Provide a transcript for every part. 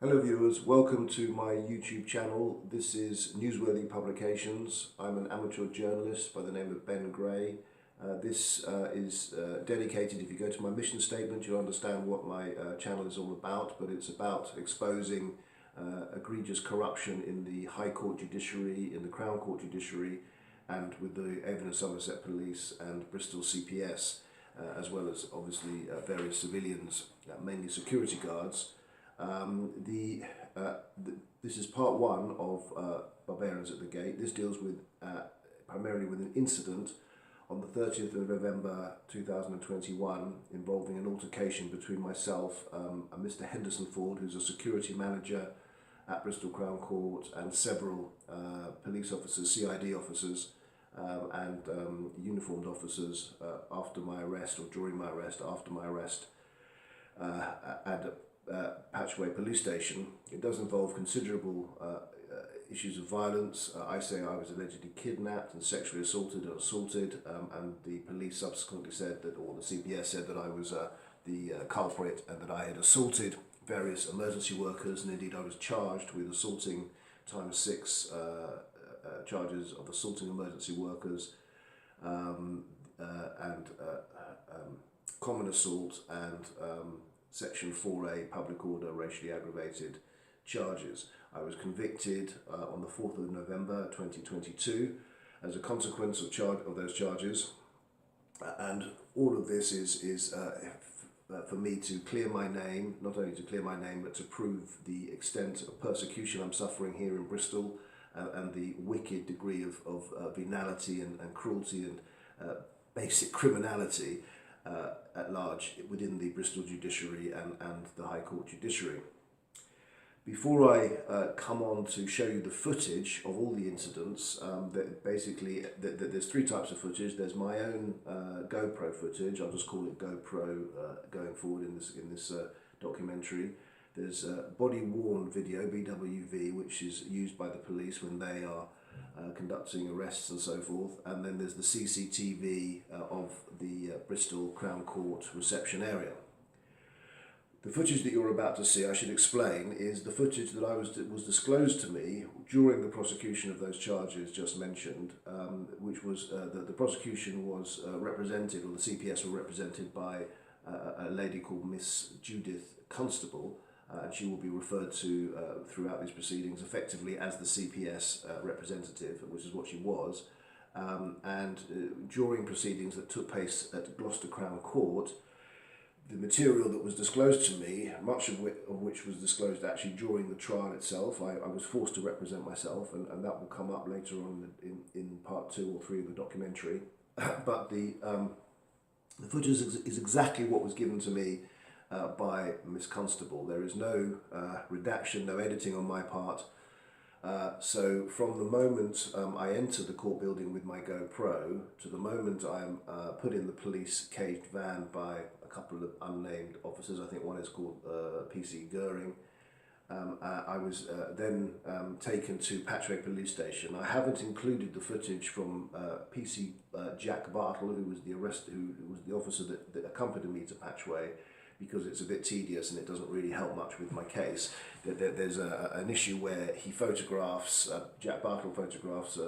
Hello viewers, welcome to my YouTube channel. This is Newsworthy Publications. I'm an amateur journalist by the name of Ben Gray. This is dedicated, if you go to my mission statement you'll understand what my channel is all about, but it's about exposing egregious corruption in the High Court judiciary, in the Crown Court judiciary, and with the Avon and Somerset Police and Bristol CPS, as well as obviously various civilians, mainly security guards. This is part one of Barbarians at the Gate. This deals with primarily with an incident on the 30th of November 2021 involving an altercation between myself and Mr. Henderson Ford, who's a security manager at Bristol Crown Court, and several police officers, CID officers, and uniformed officers after my arrest, or during my arrest, after my arrest at Patchway Police Station. It does involve considerable issues of violence. I say I was allegedly kidnapped and sexually assaulted, and the police subsequently said that, or the CPS said that I was the culprit and that I had assaulted various emergency workers, and indeed I was charged with assaulting ×6 charges of assaulting emergency workers and common assault and Section 4A public order racially aggravated charges. I was convicted on the 4th of November 2022 as a consequence of those charges, and all of this is for me to clear my name, not only to clear my name but to prove the extent of persecution I'm suffering here in Bristol, and the wicked degree of venality and cruelty and basic criminality at large within the Bristol judiciary and the High Court judiciary. Before I come on to show you the footage of all the incidents, there's three types of footage. There's my own GoPro footage. I'll just call it GoPro going forward in this documentary. There's body-worn video, BWV, which is used by the police when they are conducting arrests and so forth, and then there's the CCTV of the Bristol Crown Court reception area. The footage that you're about to see, I should explain, is the footage that was disclosed to me during the prosecution of those charges just mentioned, which was the prosecution was represented, or the CPS were represented by a lady called Miss Judith Constable, and she will be referred to throughout these proceedings effectively as the CPS representative, which is what she was. During proceedings that took place at Gloucester Crown Court, the material that was disclosed to me, much of which was disclosed actually during the trial itself, I was forced to represent myself, and that will come up later on in part 2 or 3 of the documentary. But the footage is exactly what was given to me by Miss Constable. There is no redaction, no editing on my part. So from the moment I enter the court building with my GoPro to the moment I'm put in the police caged van by a couple of unnamed officers, I think one is called PC Goering, I was then taken to Patchway Police Station. I haven't included the footage from PC Jack Bartle, who was the officer that accompanied me to Patchway, because it's a bit tedious and it doesn't really help much with my case. There's an issue where he photographs, Jack Bartle photographs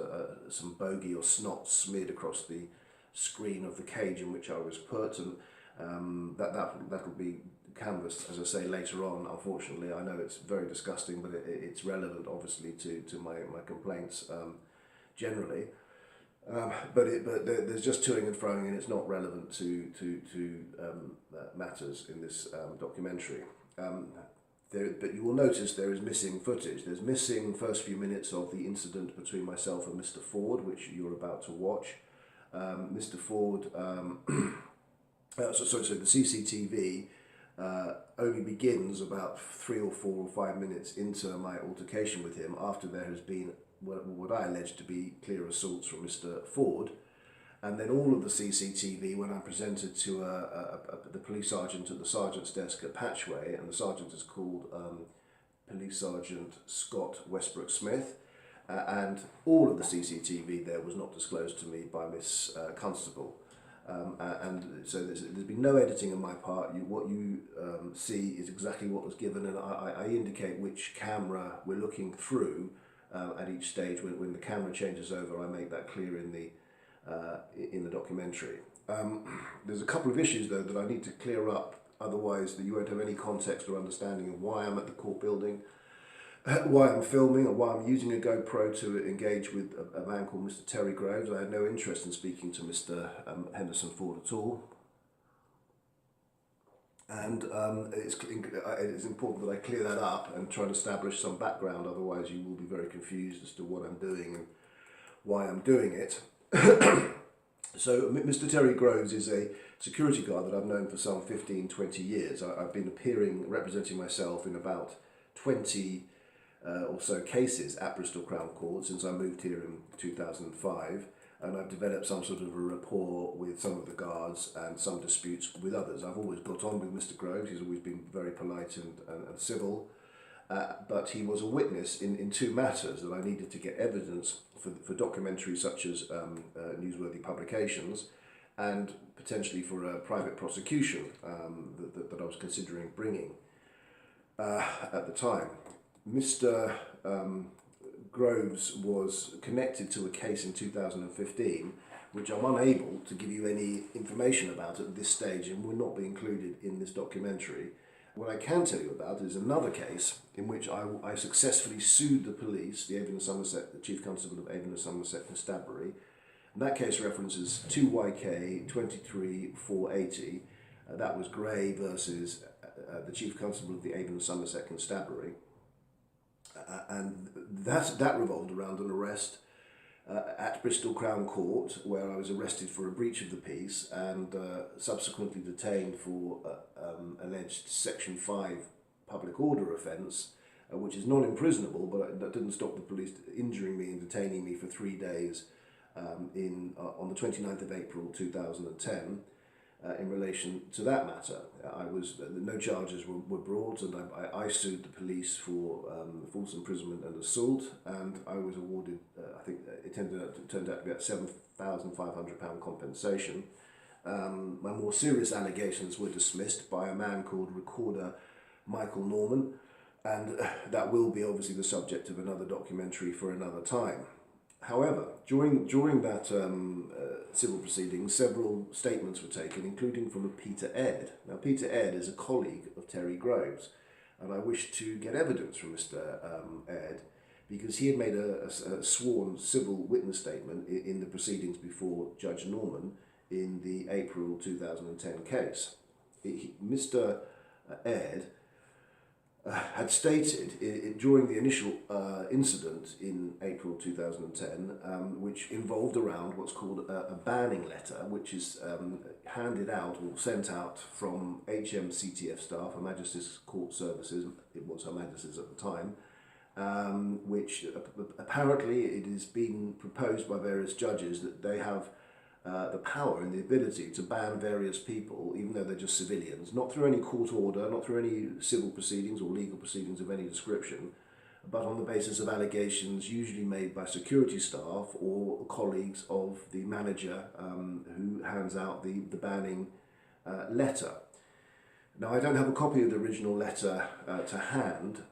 some bogey or snot smeared across the screen of the cage in which I was put, and that'll be canvassed, as I say, later on. Unfortunately, I know it's very disgusting, but it's relevant obviously to my complaints generally. But there's just toing and froing, and it's not relevant to matters in this documentary. But you will notice there is missing footage. There's missing first few minutes of the incident between myself and Mr. Ford, which you're about to watch. Mr. Ford, so the CCTV only begins about 3 or 4 or 5 minutes into my altercation with him, after there has been what I allege to be clear assaults from Mr. Ford, and then all of the CCTV when I'm presented to the police sergeant at the sergeant's desk at Patchway, and the sergeant is called Police Sergeant Scott Westbrook Smith, and all of the CCTV there was not disclosed to me by Miss Constable. And so there's been no editing on my part. What you see is exactly what was given, and I indicate which camera we're looking through at each stage. When the camera changes over, I make that clear in the documentary. There's a couple of issues though that I need to clear up, otherwise you won't have any context or understanding of why I'm at the court building, why I'm filming, or why I'm using a GoPro to engage with a man called Mr. Terry Groves. I had no interest in speaking to Mr. Henderson Ford at all. And it's important that I clear that up and try to establish some background, otherwise you will be very confused as to what I'm doing and why I'm doing it. So Mr. Terry Groves is a security guard that I've known for some 15-20 years. I've been representing myself in about 20 or so cases at Bristol Crown Court since I moved here in 2005, and I've developed some sort of a rapport with some of the guards and some disputes with others. I've always got on with Mr. Groves. He's always been very polite and civil, but he was a witness in two matters that I needed to get evidence for documentaries such as newsworthy publications, and potentially for a private prosecution that I was considering bringing at the time. Mr. Groves was connected to a case in 2015 which I'm unable to give you any information about at this stage and will not be included in this documentary. What I can tell you about is another case in which I successfully sued the police, the Chief Constable of Avon and Somerset Constabulary. And that case references 2 YK 23480. That was Gray versus the Chief Constable of the Avon and Somerset Constabulary. And that revolved around an arrest at Bristol Crown Court, where I was arrested for a breach of the peace and subsequently detained for alleged Section 5 public order offence, which is non-imprisonable, but that didn't stop the police injuring me and detaining me for 3 days on the 29th of April 2010. In relation to that matter, no charges were brought, and I sued the police for false imprisonment and assault, and I was awarded, I think it turned out to be at £7,500 compensation. My more serious allegations were dismissed by a man called Recorder Michael Norman, and that will be obviously the subject of another documentary for another time. However, during that civil proceedings, several statements were taken, including from a Peter Ed. Now, Peter Ed is a colleague of Terry Groves, and I wish to get evidence from Mr. Ed because he had made a sworn civil witness statement in the proceedings before Judge Norman in the April 2010 case. Mr. Ed had stated during the initial incident in April 2010, which involved around what's called a banning letter, which is handed out or sent out from HMCTF staff, Her Majesty's Court Services, it was Her Majesty's at the time, which apparently it is being proposed by various judges that they have the power and the ability to ban various people, even though they're just civilians, not through any court order, not through any civil proceedings or legal proceedings of any description, but on the basis of allegations usually made by security staff or colleagues of the manager who hands out the banning letter. Now, I don't have a copy of the original letter to hand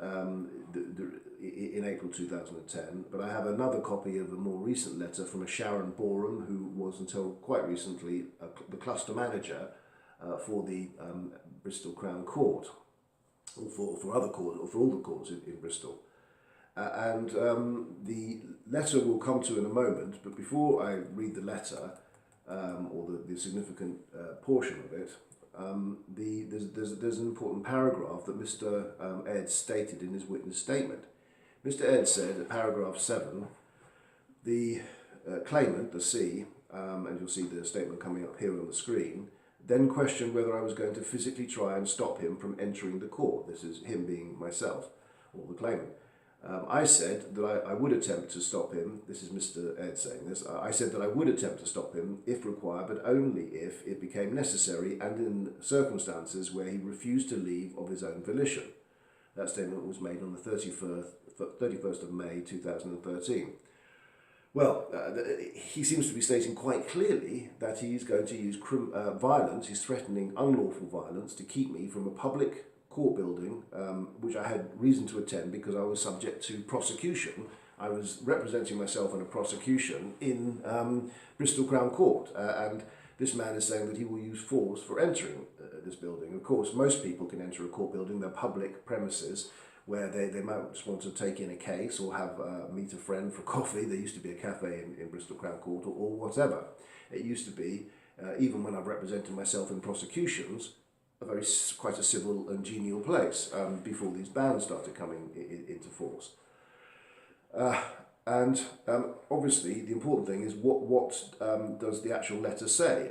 in April 2010, but I have another copy of a more recent letter from a Sharon Boreham, who was until quite recently the cluster manager for the Bristol Crown Court, or for other courts, or for all the courts in Bristol. And the letter we'll come to in a moment, but before I read the letter, or the significant portion of it, there's an important paragraph that Mr. Ed stated in his witness statement. Mr. Ed said at paragraph 7, the claimant, the C, and you'll see the statement coming up here on the screen, then questioned whether I was going to physically try and stop him from entering the court. This is him being myself, or the claimant. I said that I would attempt to stop him. This is Mr. Ed saying this. I said that I would attempt to stop him if required, but only if it became necessary and in circumstances where he refused to leave of his own volition. That statement was made on the 31st of May 2013. Well, he seems to be stating quite clearly that he's going to use violence, he's threatening unlawful violence to keep me from a public court building, which I had reason to attend because I was subject to prosecution. I was representing myself in a prosecution in Bristol Crown Court, and this man is saying that he will use force for entering this building. Of course, most people can enter a court building, they're public premises, where they might just want to take in a case or have meet a friend for coffee. There used to be a cafe in Bristol Crown Court or whatever. It used to be, even when I've represented myself in prosecutions, quite a civil and genial place before these bans started coming into force. Obviously, the important thing is what does the actual letter say?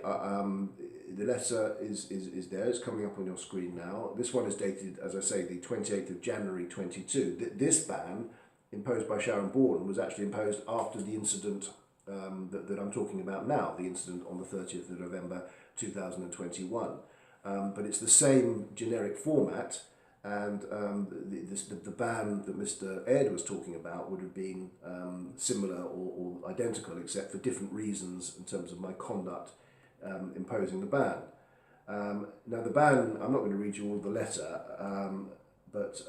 The letter is there, it's coming up on your screen now. This one is dated, as I say, the 28th of January 22. This ban, imposed by Sharon Bourne, was actually imposed after the incident that I'm talking about now, the incident on the 30th of November 2021. But it's the same generic format, and the ban that Mr. Ed was talking about would have been similar or identical, except for different reasons in terms of my conduct imposing the ban. Now the ban, I'm not going to read you all the letter, but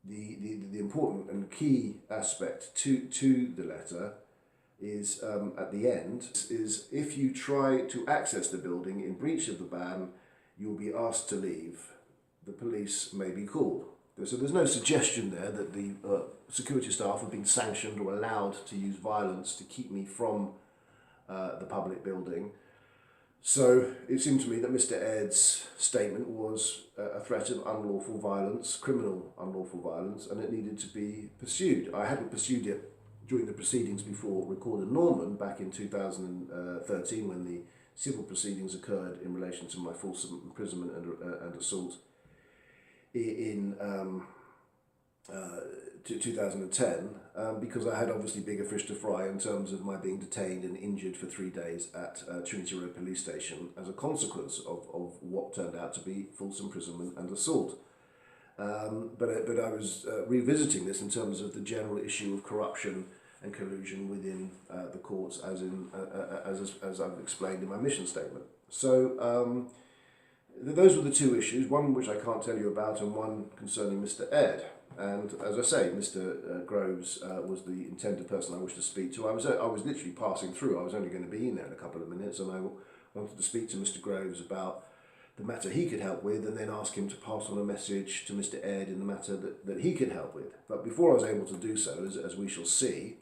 the important and key aspect to the letter is at the end is if you try to access the building in breach of the ban, you'll be asked to leave. The police may be called. So there's no suggestion there that the security staff have been sanctioned or allowed to use violence to keep me from the public building. So it seemed to me that Mr. Ed's statement was a threat of unlawful violence, criminal unlawful violence, and it needed to be pursued. I hadn't pursued it during the proceedings before Recorder Norman back in 2013 when the civil proceedings occurred in relation to my false imprisonment and assault in 2010, because I had obviously bigger fish to fry in terms of my being detained and injured for 3 days at Trinity Road Police Station as a consequence of what turned out to be false imprisonment and assault. But I was revisiting this in terms of the general issue of corruption and collusion within the courts, as I've explained in my mission statement. So those were the two issues, one which I can't tell you about and one concerning Mr. Ed. And as I say, Mr. Groves was the intended person I wished to speak to. I was literally passing through. I was only going to be in there in a couple of minutes, and I wanted to speak to Mr. Groves about the matter he could help with, and then ask him to pass on a message to Mr. Ed in the matter that he could help with. But before I was able to do so, as we shall see,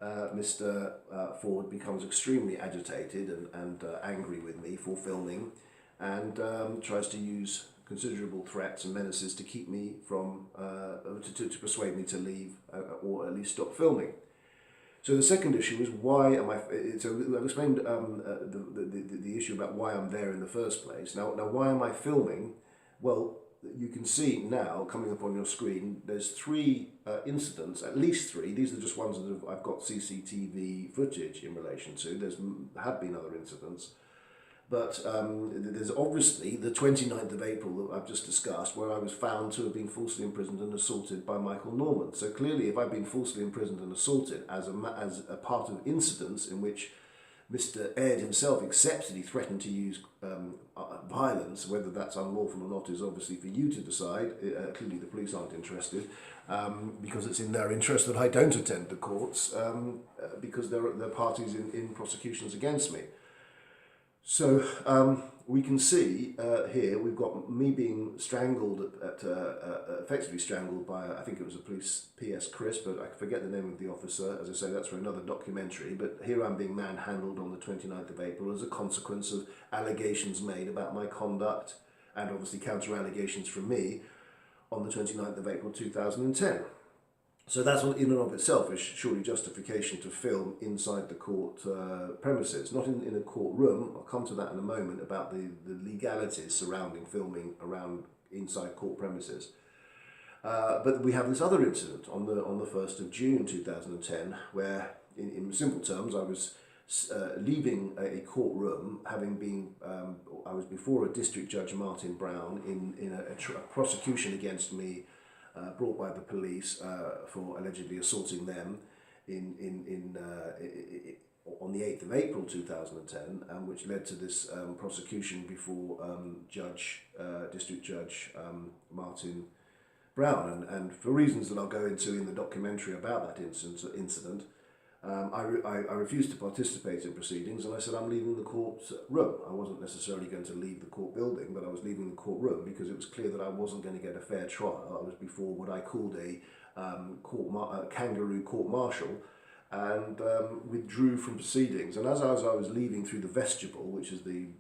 Mr. Ford becomes extremely agitated and angry with me for filming, and tries to use considerable threats and menaces to keep me from, to persuade me to leave or at least stop filming. So the second issue is why am I, so I've explained the issue about why I'm there in the first place. Now why am I filming? Well, you can see now, coming up on your screen, there's 3 incidents, at least 3. These are just ones that I've got CCTV footage in relation to. Have been other incidents. But there's obviously the 29th of April that I've just discussed, where I was found to have been falsely imprisoned and assaulted by Michael Norman. So clearly, if I've been falsely imprisoned and assaulted as a part of incidents in which Mr. Ed himself accepted he threatened to use violence, whether that's unlawful or not is obviously for you to decide. Clearly the police aren't interested, because it's in their interest that I don't attend the courts, because they're parties in prosecutions against me. So we can see here we've got me being strangled, effectively strangled by, I think it was a police PS Chris, but I forget the name of the officer. As I say, that's for another documentary. But here I'm being manhandled on the 29th of April as a consequence of allegations made about my conduct, and obviously counter allegations from me on the 29th of April 2010. So that's in and of itself is surely justification to film inside the court premises, not in a courtroom. I'll come to that in a moment about the legalities surrounding filming around inside court premises. But we have this other incident on the 1st of June 2010, where in simple terms I was leaving a courtroom, having been, I was before a District Judge Martin Brown in a prosecution against me brought by the police for allegedly assaulting them on the 8th of April 2010, and which led to this prosecution before District Judge Martin Brown. And for reasons that I'll go into in the documentary about that incident, I refused to participate in proceedings, and I said I'm leaving the courtroom. I wasn't necessarily going to leave the court building, but I was leaving the courtroom because it was clear that I wasn't going to get a fair trial. I was before what I called a kangaroo court-martial, and withdrew from proceedings. And as I was leaving through the vestibule, which is the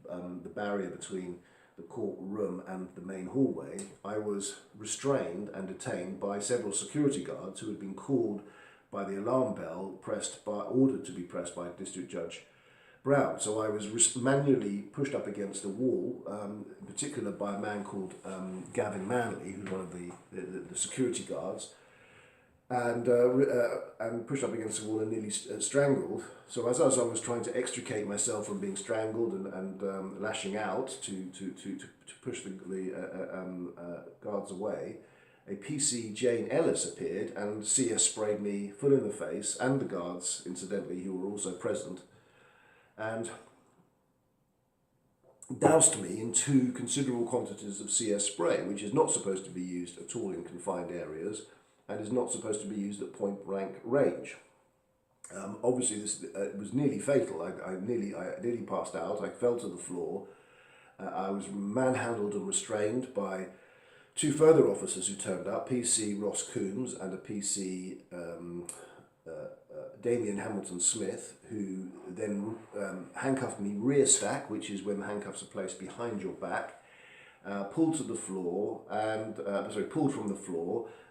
barrier between the courtroom and the main hallway, I was restrained and detained by several security guards who had been called by the alarm bell, ordered to be pressed by District Judge Brown. So I was manually pushed up against a wall, in particular by a man called Gavin Manley, who's one of the security guards, and pushed up against the wall and nearly strangled. So as I was trying to extricate myself from being strangled and lashing out to push the guards away, a PC Jane Ellis appeared and CS sprayed me full in the face, and the guards, incidentally, who were also present, and doused me in 2 considerable quantities of CS spray, which is not supposed to be used at all in confined areas and is not supposed to be used at point-blank range. Obviously, this was nearly fatal. I nearly passed out. I fell to the floor. I was manhandled and restrained by 2 further officers who turned up, PC Ross Coombs and a PC Damien Hamilton Smith, who then handcuffed me rear stack, which is when the handcuffs are placed behind your back, pulled from the floor,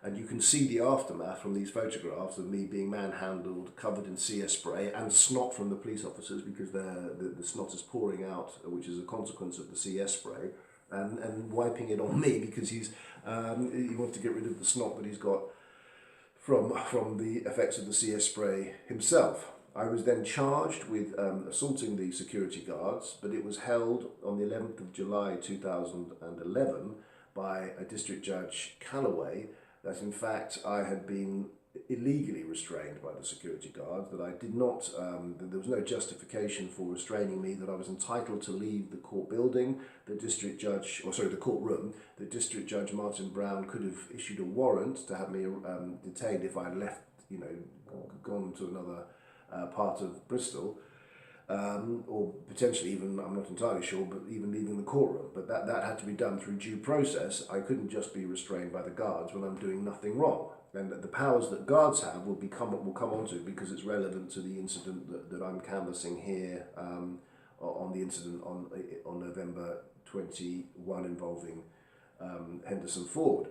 and you can see the aftermath from these photographs of me being manhandled, covered in CS spray, and snot from the police officers because the snot is pouring out, which is a consequence of the CS spray. And wiping it on me because he wants to get rid of the snot that he's got from the effects of the CS spray himself. I was then charged with assaulting the security guards, but it was held on the 11th of July 2011 by a District Judge Calloway that in fact I had been illegally restrained by the security guards, that I did not, that there was no justification for restraining me, that I was entitled to leave the court building, the courtroom. The District Judge Martin Brown could have issued a warrant to have me detained if I had left, gone to another part of Bristol, or potentially even, I'm not entirely sure, but even leaving the courtroom. But that had to be done through due process. I couldn't just be restrained by the guards when I'm doing nothing wrong. And the powers that guards have we'll come on to because it's relevant to the incident that I'm canvassing here, on the incident on November 21 involving Henderson Ford.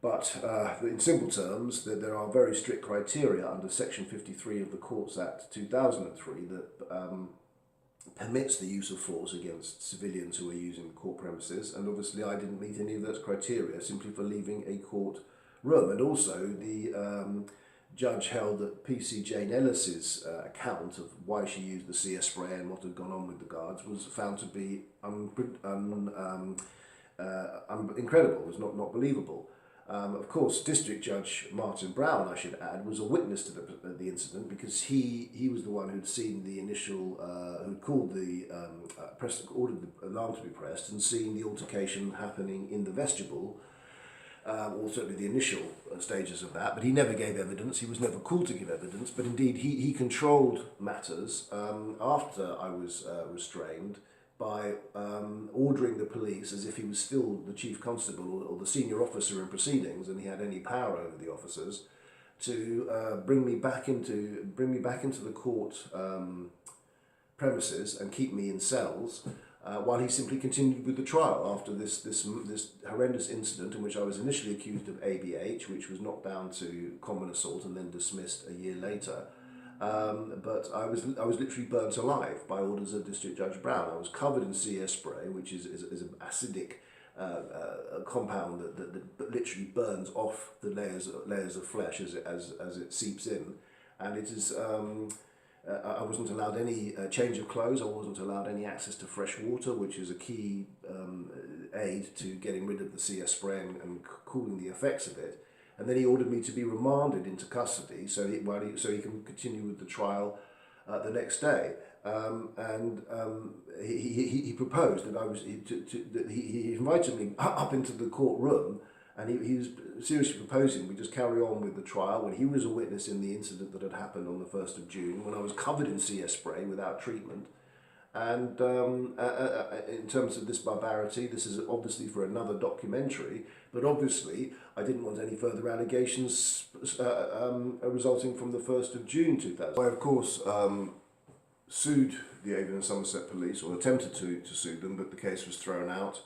But in simple terms, there are very strict criteria under Section 53 of the Courts Act 2003 that permits the use of force against civilians who are using court premises, and obviously I didn't meet any of those criteria simply for leaving a court room. And also the judge held that PC Jane Ellis's account of why she used the CS spray and what had gone on with the guards was found to be incredible, was not believable. Of course, District Judge Martin Brown, I should add, was a witness to the incident because he was the one who'd seen the initial, who'd called ordered the alarm to be pressed and seen the altercation happening in the vestibule, or certainly the initial stages of that, but he never gave evidence. He was never called to give evidence, but indeed he controlled matters after I was restrained by ordering the police, as if he was still the chief constable or the senior officer in proceedings and he had any power over the officers, to bring me back into the court premises and keep me in cells while he simply continued with the trial after this horrendous incident in which I was initially accused of ABH, which was knocked down to common assault and then dismissed a year later. But I was literally burnt alive by orders of District Judge Brown. I was covered in CS spray, which is an acidic compound that literally burns off the layers of flesh as it seeps in, and it is. I wasn't allowed any change of clothes. I wasn't allowed any access to fresh water, which is a key aid to getting rid of the CS spray and cooling the effects of it. and then he ordered me to be remanded into custody so he can continue with the trial the next day. He proposed that he invited me up into the courtroom, and he was seriously proposing we just carry on with the trial when he was a witness in the incident that had happened on the 1st of June when I was covered in CS spray without treatment. And in terms of this barbarity, this is obviously for another documentary, but obviously I didn't want any further allegations resulting from the 1st of June 2000. I, of course, sued the Avon and Somerset Police, or attempted to sue them, but the case was thrown out,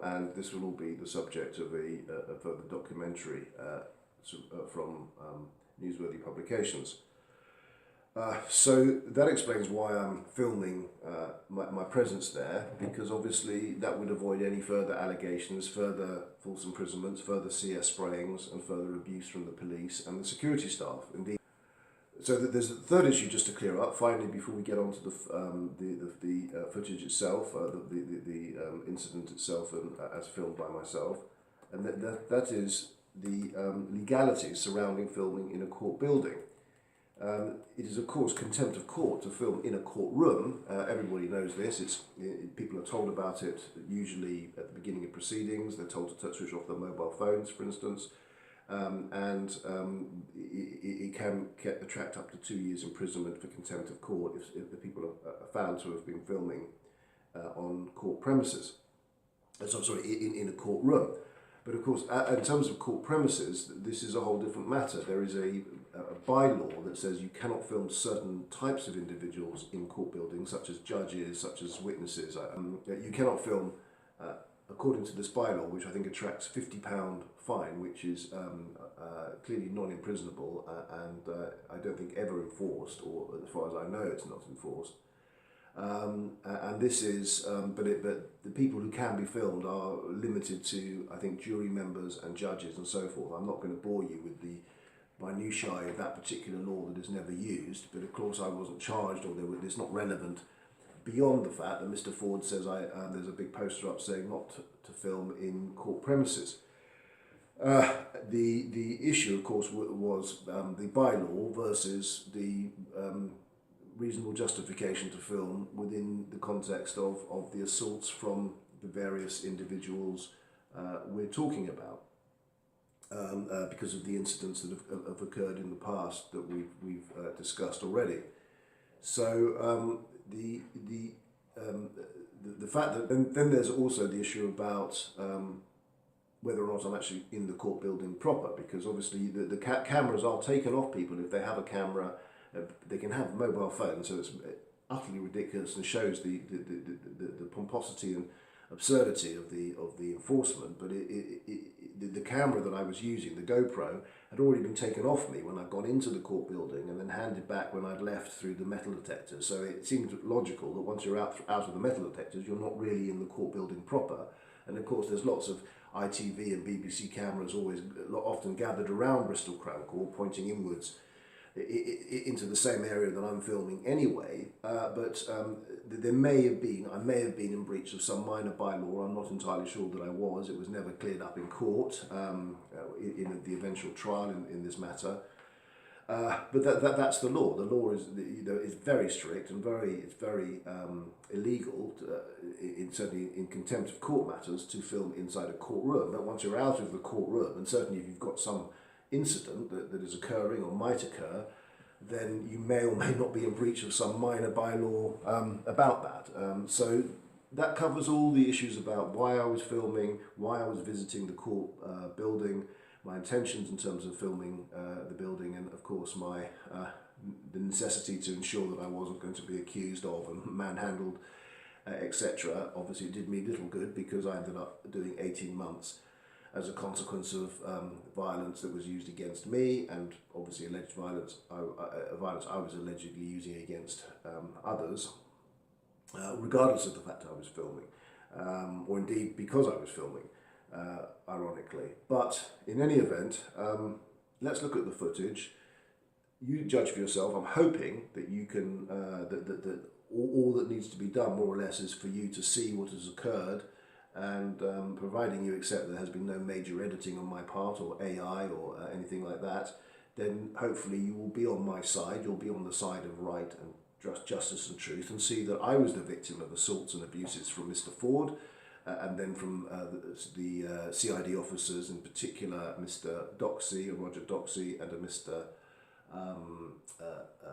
and this will all be the subject of a further documentary from newsworthy publications. So that explains why I'm filming my presence there, because obviously that would avoid any further allegations, further false imprisonments, further CS sprayings and further abuse from the police and the security staff. Indeed. So there's a third issue just to clear up, finally, before we get on to the footage itself, the incident itself as filmed by myself, and that is the legalities surrounding filming in a court building. It is, of course, contempt of court to film in a courtroom. Everybody knows this. People are told about it usually at the beginning of proceedings. They're told to switch off their mobile phones, for instance, it can attract up to 2 years imprisonment for contempt of court if the people are found to have been filming on court premises. In a courtroom. But of course, in terms of court premises, this is a whole different matter. There is a bylaw that says you cannot film certain types of individuals in court buildings, such as judges, such as witnesses. You cannot film, according to this bylaw, which I think attracts £50 fine, which is clearly non-imprisonable and I don't think ever enforced, or as far as I know it's not enforced. And this is, but the people who can be filmed are limited to, I think, jury members and judges and so forth. I'm not going to bore you with the minutiae of that particular law that is never used, but of course I wasn't charged, or it's not relevant beyond the fact that Mr. Ford says there's a big poster up saying not to film in court premises. The issue, of course, was the bylaw versus the reasonable justification to film within the context of the assaults from the various individuals we're talking about, because of the incidents that have occurred in the past that we've discussed already. So the fact that then there's also the issue about whether or not I'm actually in the court building proper, because obviously the cameras are taken off people if they have a camera. They can have mobile phones, so it's utterly ridiculous and shows the pomposity and absurdity of the enforcement. But the camera that I was using, the GoPro, had already been taken off me when I'd gone into the court building and then handed back when I'd left through the metal detectors. So it seemed logical that once you're out of the metal detectors, you're not really in the court building proper. And of course, there's lots of ITV and BBC cameras often gathered around Bristol Crown Court, pointing inwards into the same area that I'm filming anyway, but I may have been in breach of some minor bylaw. I'm not entirely sure that I was. It was never cleared up in court in the eventual trial in this matter. But that's the law. The law is, is very strict and it's very illegal, certainly in contempt of court matters, to film inside a courtroom. But once you're out of the courtroom, and certainly if you've got some incident that is occurring or might occur, then you may or may not be in breach of some minor bylaw about that. So that covers all the issues about why I was filming, why I was visiting the court building, my intentions in terms of filming the building, and of course the necessity to ensure that I wasn't going to be accused of and manhandled, etc. Obviously it did me little good, because I ended up doing 18 months as a consequence of violence that was used against me, and obviously alleged violence I was allegedly using against others, regardless of the fact I was filming, or indeed because I was filming, ironically. But in any event, let's look at the footage. You judge for yourself. I'm hoping that you can, that all that needs to be done, more or less, is for you to see what has occurred and providing you accept there has been no major editing on my part or AI or anything like that, then hopefully you will be on my side, you'll be on the side of right and justice and truth, and see that I was the victim of assaults and abuses from Mr. Ford, and then from the CID officers, in particular Mr. Doxey, Roger Doxey, and a Mr.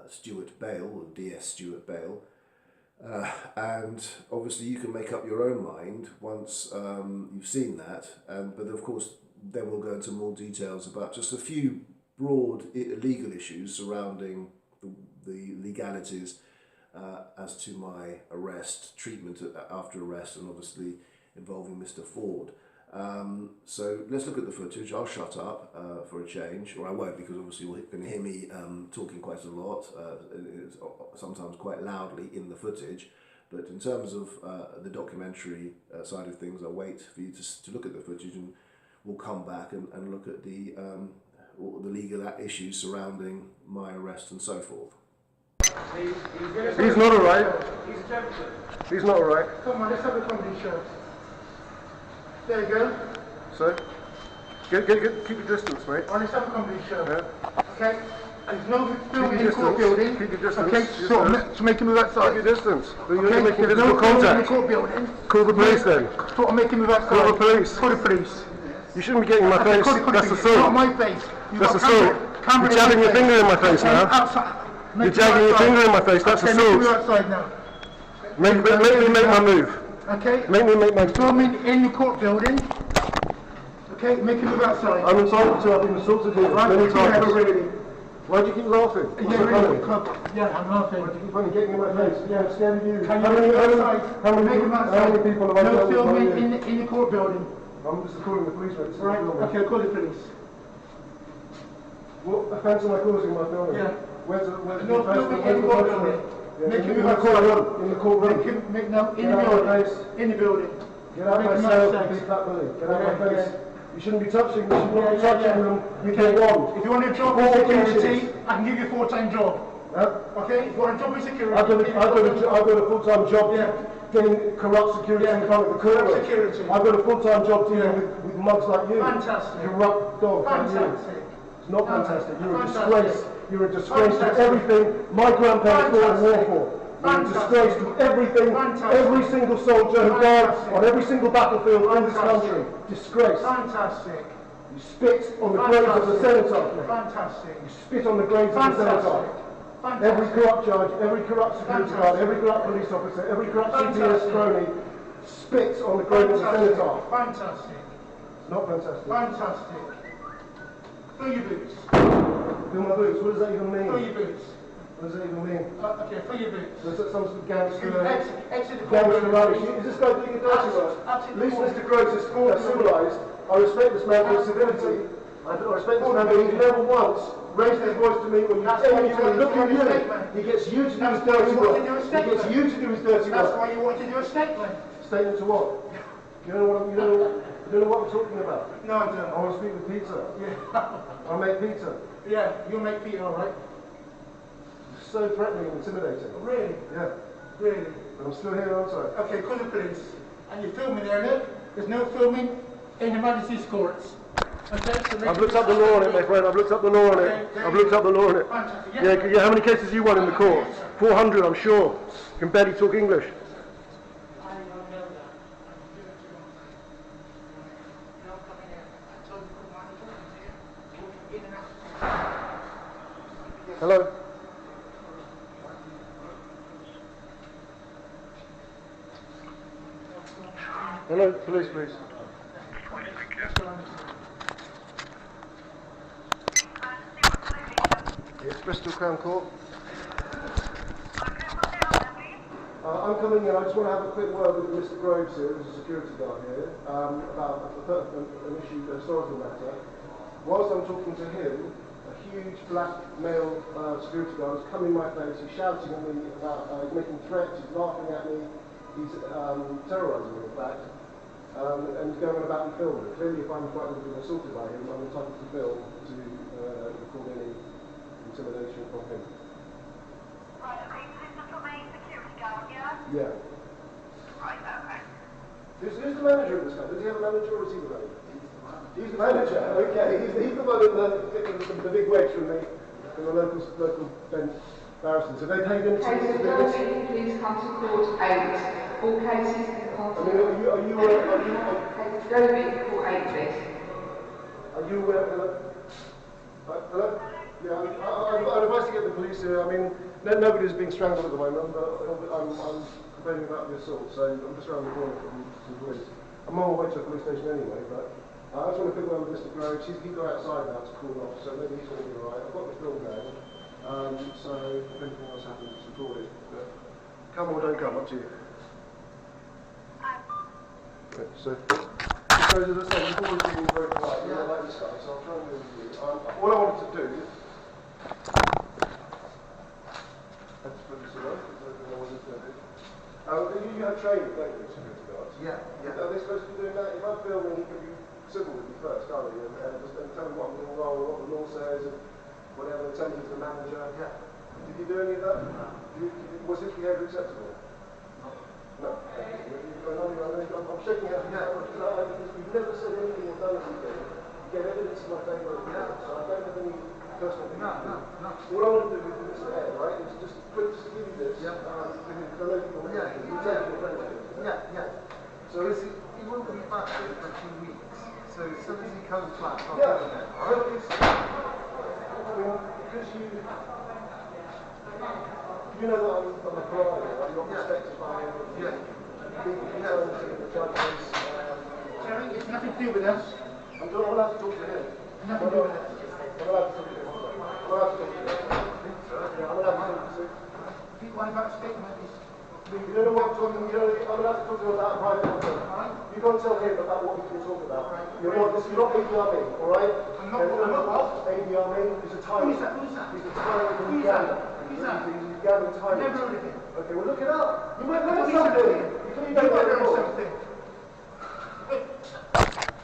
Stuart Bale, or DS Stuart Bale. And obviously you can make up your own mind once you've seen that, but of course then we'll go into more details about just a few broad legal issues surrounding the legalities as to my arrest, treatment after arrest, and obviously involving Mr. Ford. So let's look at the footage. I'll shut up for a change, or I won't, because obviously you're going to hear me talking quite a lot, sometimes quite loudly in the footage. But in terms of the documentary side of things, I'll wait for you to look at the footage, and we'll come back and look at the legal issues surrounding my arrest and so forth. He's not alright. He's tempted. He's not alright. Come on, let's have a comedy show. There you go. So, keep your distance, mate. On, let's have a comedy show. Yeah. Okay? There's no film Keep in your the court distance. building. Keep your distance. Okay, so make him move outside. Keep your distance. You're Okay, making there's physical no film in the contact. court building. Call the police then. Sort of make him move outside. Call the police. Call the police. You shouldn't be getting in my face. Call the That's police. assault. Not my face. That's assault. You're jabbing your finger in my face now. Outside. You're jabbing your finger in my face. That's Okay, make him move assault. outside now. Make me make my move. Okay? Make me make my Filming in the court building. Okay, make him move outside. I'm entitled to. I've been assaulted here Right, many yeah, times. really. Why do you keep laughing? What's Yeah, so really. funny? Yeah, I'm laughing. Why do you keep funny getting in my face? Yeah, I'm scared of you. Can you make him outside? How many Make him outside. people have I No dealt with? filming in the court building. I'm just calling the police. Right? Right, okay, call the police. What offence am I causing by filming? Yeah. Where's the No filming in the court building. Make him in move the courtroom. outside. In the courtroom. Make him, make, no, in Get the out of my building. face. In the building. Get out of Make my him cell, outside. big fat bully. Get out of Yeah, my face. yeah. You shouldn't be touching. You should not be Yeah, touching yeah. them. You can't want. If you want a job in security, I can give you a full-time job. Huh? Okay? If you want a job in security, I've got a full-time job getting corrupt security in front of the courtroom. Security. I've got a full-time job dealing with mugs like you. Fantastic. Corrupt dog like you. Fantastic. It's not fantastic. You're a Fantastic. disgrace. You're a disgrace to Fantastic. everything my grandparents fought in war for. You're a disgrace to everything, every single soldier who died on every single battlefield in this country. Disgrace. Fantastic. You spit on the graves of the cenotaph. Fantastic. You spit on the graves of the cenotaph. Every corrupt judge, every corrupt security guard, every corrupt police officer, every corrupt CPS crony spits on the grave of the cenotaph. Fantastic. It's not fantastic. Fantastic. Fill your boots. Fill my boots. What does that even mean? Fill your boots. What does that even mean? Okay, fill your boots. Is that some sort of gangster? Exit the Gangster court. rubbish. Is this guy doing a dirty work? At least Mr. Gross is civilised. I respect this man for his civility. I respect this man, but he's never once raised his voice to me when you tell me to look at you. He gets you to do his dirty work. He gets you to do his dirty That's work. why you want to do a statement. Statement to what? You don't know what I'm talking about. No, I don't. I want to speak with pizza. Yeah. I'll make pizza. Yeah, you'll make Peter all right. It's so threatening and intimidating. Really? Yeah. Really? But I'm still here, aren't I? Okay, call the police. And you're filming there, look. There's no filming in the Majesty's courts. Okay, so I've looked up the law on it, my friend. I've looked up the law on it. I've looked up the law on it. Fantastic. Yeah, how many cases you won in the court? 400, I'm sure. You can barely talk English. Hello? Hello, police, please. It's Bristol Crown Court. I'm coming in. I just want to have a quick word with Mr. Groves here, who's a security guard here, about an issue, a historical matter. Whilst I'm talking to him, a huge black male security guard is coming in my face. He's shouting at me about, he's making threats. He's laughing at me. He's terrorising me, in fact. And he's going on about me filming. Clearly, if I'm frightened of being assaulted by him, I'm entitled to film to record any intimidation from him. Right, okay, so this is from a security guard, yeah? Yeah. Right, okay. Who's the the manager of this company? Does he have a manager or is he the manager? He's the manager. Okay, he's the one in the big wedge from the local bench barristers. Have they paid him? Case of adultery, please come to court 8. All cases in the court. I mean, are you Case of adultery, court 8, please. Are you aware of that? Hello? Yeah, I'd advise to get the police here. I mean, nobody's being strangled at the moment, but I'm complaining about the assault, so I'm just around the corner from some police. I'm on my way to the police station anyway, but I just want to pick one with Mr. Groves. He's got outside now to cool off, so maybe he's going to be alright. I've got the film going, so if anything else happens, it's recorded. But come or don't come, up to you. Okay, so as I say, you've always been very polite. You don't like this guy, so I'll try and do it with you. What I wanted to do. Let's put this away, because I don't know what it's going to do. You have training, don't you, security guards? Yeah. Are they supposed to be doing that? If I'm filming, you can be civil with me first, can't you? And tell me what I'm doing wrong, what the law says, and whatever, and send me to the manager. Yeah. Did you do any of that? No. Was his behaviour acceptable? No. I'm shaking hands with you because you've never said anything or done anything. You gave evidence in my favour, so I don't have any personal things. No. What I want to do with Mr. Ed, right, is just give you this. Yeah. Because I know people you take your friendship. Yeah. So he won't be back here for 2 weeks. So as soon as he comes back, I'll do it. Right? Because you know that I'm a provider, I'm not respected by people, the judges. Jerry, it's nothing to do with us. I'm allowed to talk to him. Nothing to do with us. I'm allowed to talk to him. I'm allowed to talk to him. Yeah, I'm allowed to talk to him. Keep one about statement. You don't know what I'm talking about. I'm allowed to talk to him about a private matter. You can't tell him about what we can talk about. You're not ADR me, alright? I'm not what? ADR me is a tyrant. Who's that? He's a tyrant from Uganda. He's a Ugandan tyrant. Never heard of him. Okay, well look it up. You might learn something. You might learn something.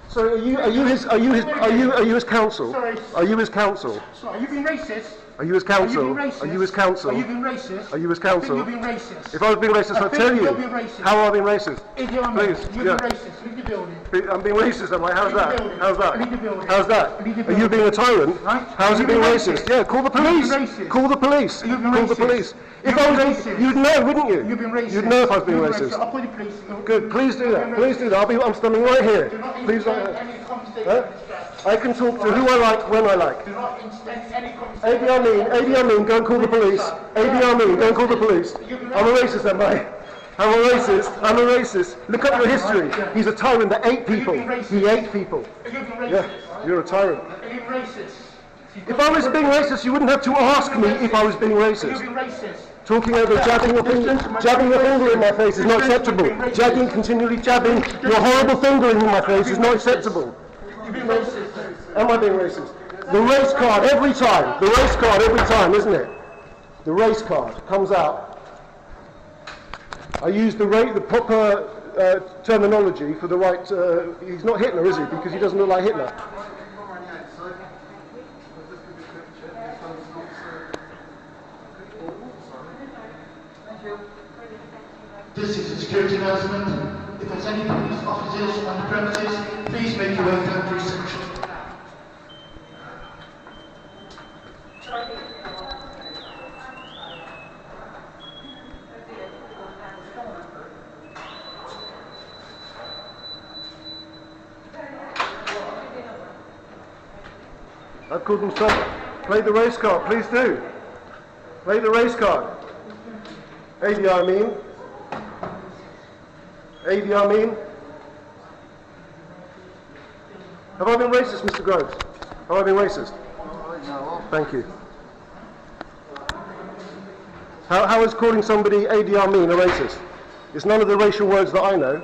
So are you his counsel? Sorry. Are you his counsel? Sorry, are you being racist? Are you his counsel? Are you being racist? Are you his counsel? Are you being racist? Are you his counsel? I think you're being racist. If I was being racist, I'd tell you. You're being racist. How am I being racist? Please, you're being racist. Leave the building. I'm being racist, am I? How's that? How's that? Leave the building. How's that? Leave the Are building. you being a tyrant? Right? How's it being racist? Yeah, call the police. Racist. Call the police. You've been Call the racist. police. If You've I been was, racist. you'd know, wouldn't you? You've been racist. You'd know if I was being You've racist. I'll call the police. Good. Please do that. Please do that. I'm standing right here. Do not Please instigate don't. any conversation Huh? in this chat. I can talk to who I like when I like. Do not instigate any conversation. ADR mean, go and call the police. ADR mean, go and call the police. I'm a racist, am I? I'm a racist. I'm a racist. Look up your history. He's a tyrant that ate people. He ate people. Are you being racist? Yeah, you're a tyrant. Are you racist? If I was being racist, you wouldn't have to ask me if I was being Are you racist. being racist? Talking over, jabbing your finger in my face is not acceptable. Jabbing, continually jabbing your horrible finger in my face is not acceptable. You're being racist. Am I being racist? The race card every time. The race card every time, isn't it? The race card comes out. I use the proper terminology for the right. He's not Hitler, is he? Because he doesn't look like Hitler. This is a security announcement. If there's any police officers on the premises, please make your way to the reception. I've called them stop. Play the race card, please do. Play the race card. ADR mean. ADR mean. Have I been racist, Mr. Groves? Have I been racist? Thank you. How is calling somebody ADR mean a racist? It's none of the racial words that I know.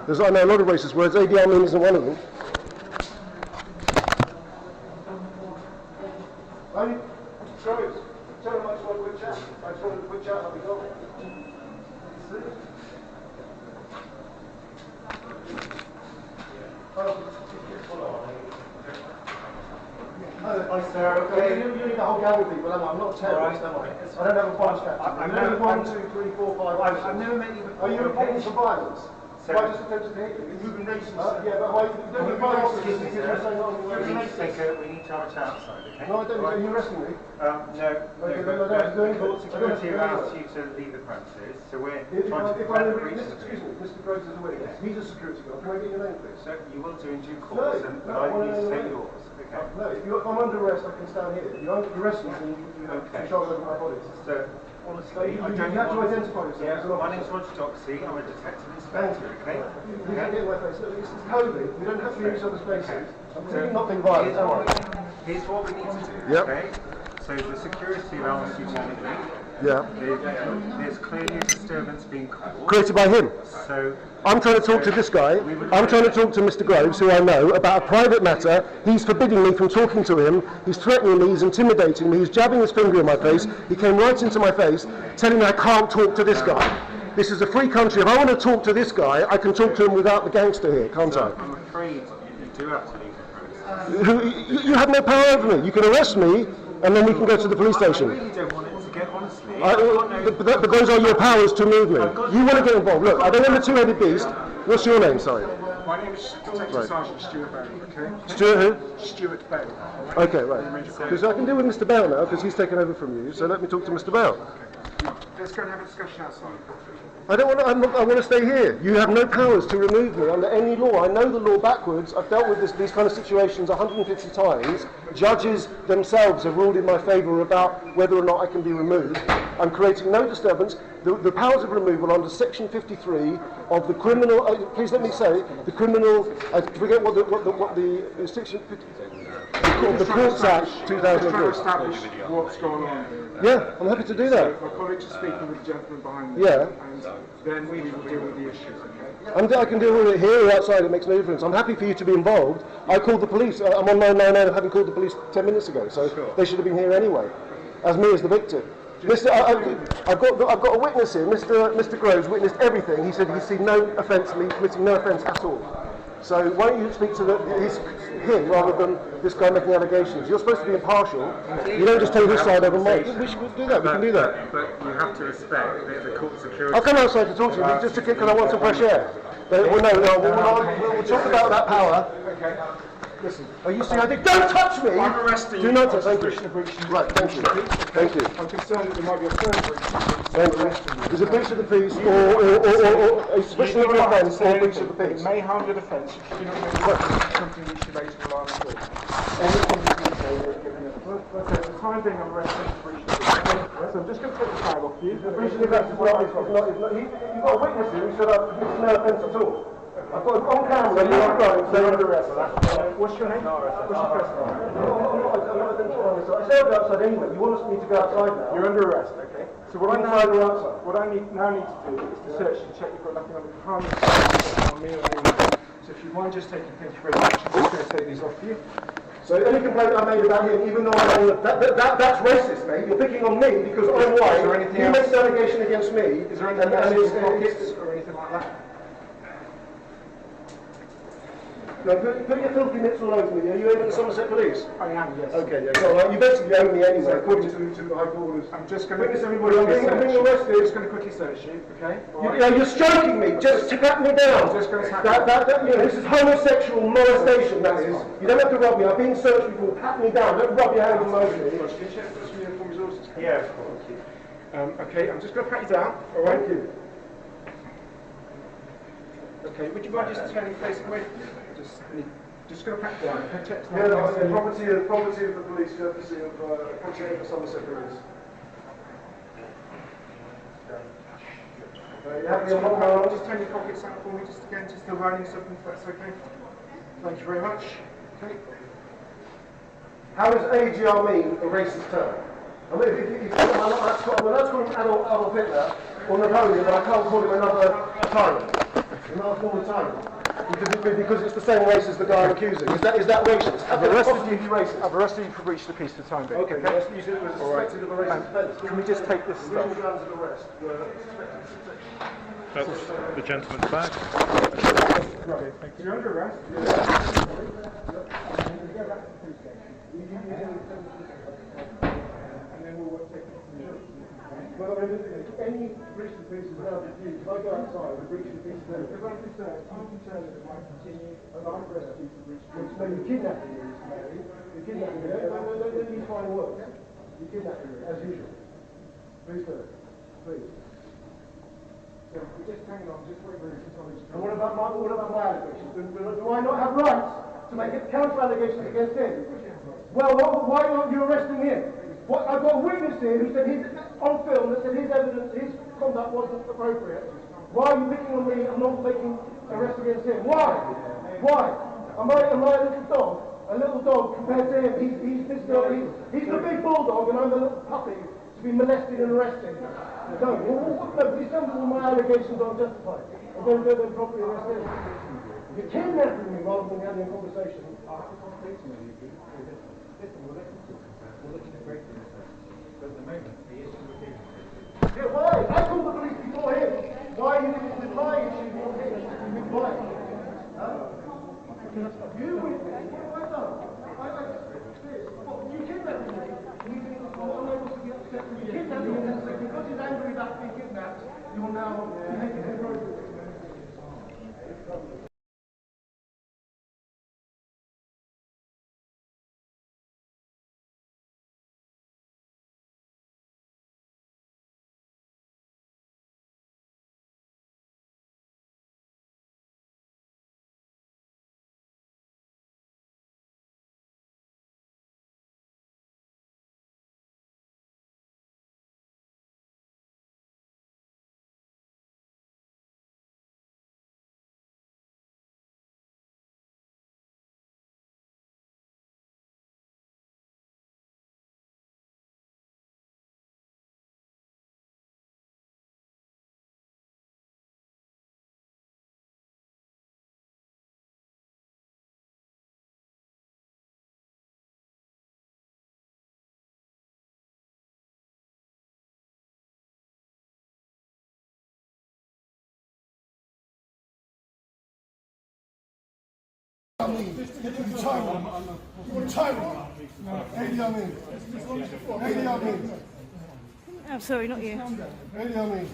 I know a lot of racist words. ADR mean isn't one of them. Groves, tell him I just want a quick chat. I just want a quick chat, I'll be gone. Hi, Sarah. Okay. You need the whole gang of people, am I? I'm not a terrorist, am I? I don't have a bunch of I've never 1, 2, 3, 4, 5. I've never met you before. Are you reporting for violence? I just attempted to hit you. You've been racist. Yeah, but why? You don't need my excuse because you're saying I'm We need to have a chat outside, okay? No, I don't. Are you arresting me? The court security allows you to leave the premises, so we're trying to prevent the breach of the excuse me, Mr. Groves is a witness. He's a security guard. Can I get your name, please? So you will do in due course, and I need to take yours, okay? No, if I'm under arrest, I can stand here. If you're under arrest, then you have control over my body. So, honestly, you have to identify yourself. Yeah, my name's Roger Doxey. I'm a detective inspector, okay? You can get in my face. Look, this is COVID. We don't have to use each other's faces. I'm really not being violent, am I? Here's what we need to do, okay? So the security allows you to leave. Yeah. There's clearly a disturbance being caused. Created by him. So I'm trying to talk to this guy. I'm trying to talk to Mr. Groves, who I know, about a private matter. He's forbidding me from talking to him. He's threatening me. He's intimidating me. He's jabbing his finger in my face. He came right into my face, telling me I can't talk to this guy. This is a free country. If I want to talk to this guy, I can talk to him without the gangster here, can't I? I'm afraid you do have to leave the premises. You have no power over me. You can arrest me, and then we can go to the police station. I really don't want it to get, honestly. But those are your powers to move me. You want to get involved. Look, I don't am a two-headed beast. What's your name, sorry? My name is Detective Sergeant Stuart Bell, okay? Stuart who? Stuart Bell. Okay, right. Because I can deal with Mr. Bell now, because he's taken over from you, so let me talk to Mr. Bell. Let's go and have a discussion outside. I don't want to, I want to stay here. You have no powers to remove me under any law. I know the law backwards. I've dealt with these kind of situations 150 times. Judges themselves have ruled in my favour about whether or not I can be removed. I'm creating no disturbance. The powers of removal under Section 53 of the criminal, please let me say, the criminal, I forget what the Section 53, the Courts Act 2003. Establish what's going on. Yeah, I'm happy to do that. So my colleagues are speaking with the gentleman behind me. Yeah. And then we will deal with the issues, okay? I can deal with it here or outside, it makes no difference. I'm happy for you to be involved. I called the police. I'm on 999, having called the police 10 minutes ago, so they should have been here anyway, as me as the victim. I've got a witness here. Mr. Groves witnessed everything. He said he's seen no offence, me committing no offence at all. So why don't you speak to him rather than this guy making allegations? You're supposed to be impartial. You don't just take his side over mine. We should do that. We can do that. But you have to respect the court security. I'll come outside to talk to you just because I want some fresh air. We'll talk about that power. Okay. Listen. Are you seeing? Don't touch me! I'm arresting you. Do not touch. Thank you. Right, thank you. Thank you. I'm concerned that there might be a third breach. Thank you. There's a breach of the peace or a suspicion of offence or a breach of the peace. It may harm your defence if you do not make something which you raise rely on court. Anything you can say will give you okay, for the time being I'm arresting for breach of the peace. So I'm just going to take the file off you. The breach of the peace is not, you've got a witness here who said I've committed no offence at all. I've got it on camera, you're under arrest. What's your name? What's your first name? I'm not identifying myself. I said I'll go outside anyway. You want me to go outside now? You're under arrest, okay? So what Inside or outside? What I now need to do is to search and check you've got nothing on the crime on me or anyone. So if you mind just taking, thank you very much. I'm just going to take these off you. So any complaint I made about him, even though that's racist, mate. You're picking on me because I'm white. He makes an allegation against me. Is there anything else in your pockets or anything like that? No, put your filthy mitts all over me. Are you able to Somerset Police? I am, yes. Okay, yeah. Well, you basically owe me anyway, according to the High Court orders. I'm just going to... Witness everybody, I'm being arrested. I'm just going to quickly search you, okay? You're stroking me, just to pat me down. Just going to this is homosexual molestation, that is. You don't have to rub me. I've been searched before. Pat me down. Don't rub your hands all over me. Can you check for us from Uniform Resources? Yeah, of course. Okay, I'm just going to pat you down, all right? Thank you. Okay, would you mind just turning facing away? Just going to pat you down. Okay, check. Yeah, property of the police, courtesy of Constable Somerset Police. You happy on what I'll just turn your pockets out for me, just again, just the writing something, if that's okay. Thank you very much. Okay. How is AGR mean a racist term? I mean, if I'm allowed to call him Adolf Hitler or Napoleon, but I can't call him another tyrant. Another form of tyrant. Because it's the same race as the guy I'm accusing. Is that racist? I've arrested you for breach of the peace for the time being. Okay, let's use it as suspected of a racist offence. Can we just take this stuff? Original grounds of arrest were suspected. That's the gentleman's bag. Right, thank you. You're under arrest. Well, any breach of peace is now refused. If I go outside, the breach of peace is over. Because I'm concerned that it might continue and I'm ready to breach of peace. No, you're kidnapping me, Mary. You're kidnapping me. Don't use fine words. You're kidnapping me, as usual. Please do it. Please. So just hang on, just wait for it. And what about my allegations? Do I not have rights to make counter allegations against him? Well, why aren't you arresting him? I've got a witness here who said on film that said his evidence, his conduct wasn't appropriate. Why are you picking on me and not making arrest against him? Why? Why? Am I a little dog? A little dog compared to him? He's the big bulldog and I'm the little puppy to be molested and arrested. No, please tell me all my allegations are justified. And then they're properly arrested. You're kidnapping me rather than having a conversation. But at the moment, the issue with him. Yeah, why? I called the police before him. Why are you doing with my issue before him? Why? Huh? You with me? What have I done? You kidnapped me. You think I'm unable to get upset with you kidnapping me and saying because he's angry about being kidnapped, you will now make it appropriate. I'm sorry, not you.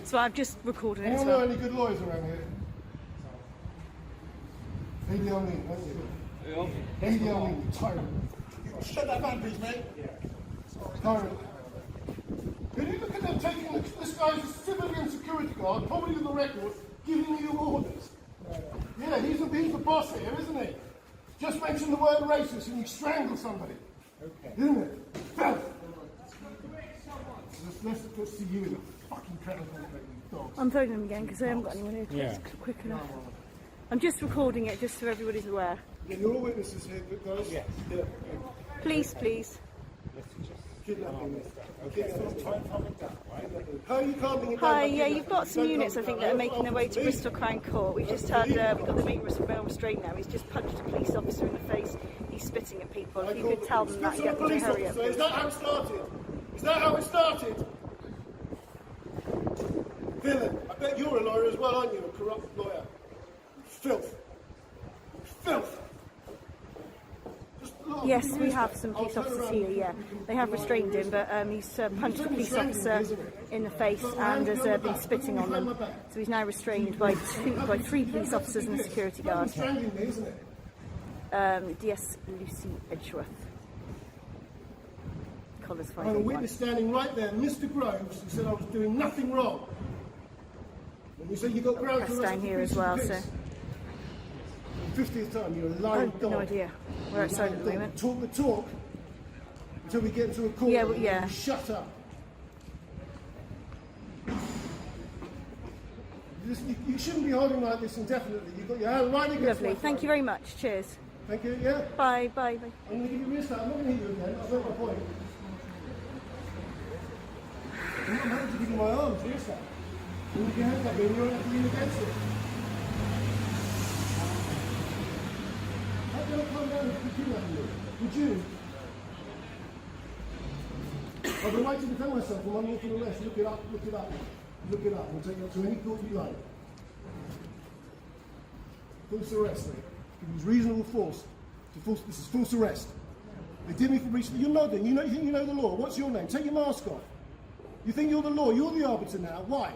So I've just recorded it as Anyone well. know any good lawyers around here? Idi Amin, don't you? Idi Amin, tyrant. Shut that man, please, mate. Tyrant. Can you look at them taking this guy's a civilian security guard, probably with the record, giving you orders? Yeah, he's the boss here, isn't he? Just mention the word racist and you strangle somebody. Okay. Isn't it? Filth! Let's see you in a fucking credible dog. I'm phoning them again because I haven't got anyone who is quick enough. I'm just recording it just so everybody's aware. Yeah, you're all witnesses here, guys. Yes. Yeah. Please, please. Kidnapping. How are you calming it down? Hi, yeah, you've got some units I think that are making their way to Bristol Crown Court. We've just had, we've got the main restraint now. He's just punched a police officer in the face. He's spitting at people. If you could tell them that and get them to hurry up. Is that how it started? Is that how it started? Villain, I bet you're a lawyer as well, aren't you? A corrupt lawyer. Filth. Filth. Yes, we have some police officers here, yeah. They have restrained him, but he's punched a police officer in the face and has been spitting on them. So he's now restrained by three police officers and a security guard. DS Lucy Edgeworth. Collars I had a witness standing right there, Mr. Groves, who said I was doing nothing wrong. And you say you got grounds press down here as well, so... 50th time, you're a lying dog. No idea. We're outside at the moment. Talk the talk until we get into a court. Yeah, well, yeah. Shut up. You shouldn't be holding like this indefinitely. You've got your hand right against. Lovely. Thank you very much. Cheers. Thank you. Yeah. Bye. Bye. Bye. I'm going to give you a restart. I'm not going to hit you again. I've got my point. I'm not having to give you my arms. Restart. You get your hands up here and you're going to have to lean against it. I'm going to calm down and continue on you. Would you? I've the right to defend myself from unlawful arrest. Look it up, look it up. Look it up. We'll take it up to any court you like. False arrest, mate. It was reasonable force. This is false arrest. They did me for breach. You're nodding. You know the law. What's your name? Take your mask off. You think you're the law, you're the arbiter now. Why?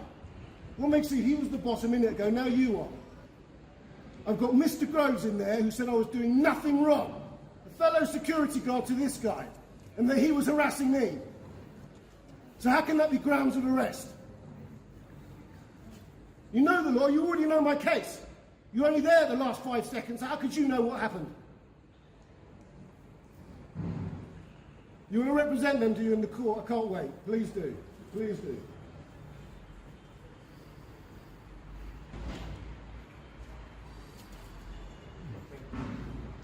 What makes you, he was the boss a minute ago, now you are. I've got Mr. Groves in there who said I was doing nothing wrong. A fellow security guard to this guy. And that he was harassing me. So how can that be grounds of arrest? You know the law, you already know my case. You were only there the last 5 seconds, how could you know what happened? You want to represent them, do you, in the court? I can't wait. Please do. Please do.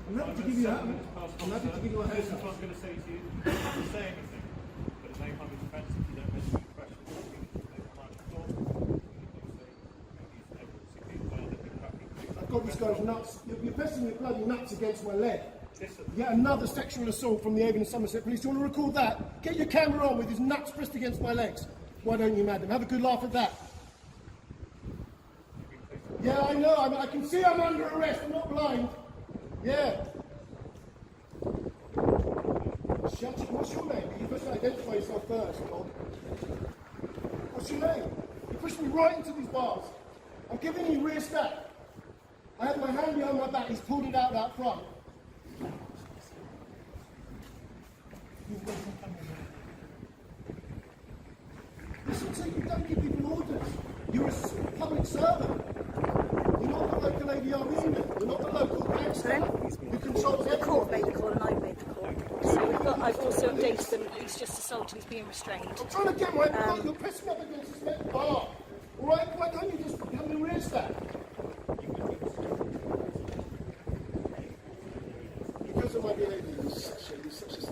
I'm happy to give you that. I'm happy to give you a heads up. I was going to say to you, don't say anything, but it may come as offence if you don't mention the question. I've got this guy's nuts. You're pressing your bloody nuts against my leg. Yet another sexual assault from the Avon and Somerset Police. Do you want to record that? Get your camera on with his nuts pressed against my legs. Why don't you, madam? Have a good laugh at that. Yeah, I know. I can see I'm under arrest. I'm not blind. Yeah. Shut up. What's your name? You must identify yourself first, God. What's your name? You pushed me right into these bars. I'm giving you rear stack. I had my hand behind my back. He's pulled it out front. Listen to you, don't give people orders. You're a public servant. You're not the local ADR unit. You're not the local gangster who controls The court made everything. the call and I made the call. So I've also updated them. He's just assaulted. He's being restrained. I'm trying to get my you're pressing up against this metal bar. All right, why don't you just have the rear stack? Because of my behaviour, you're such a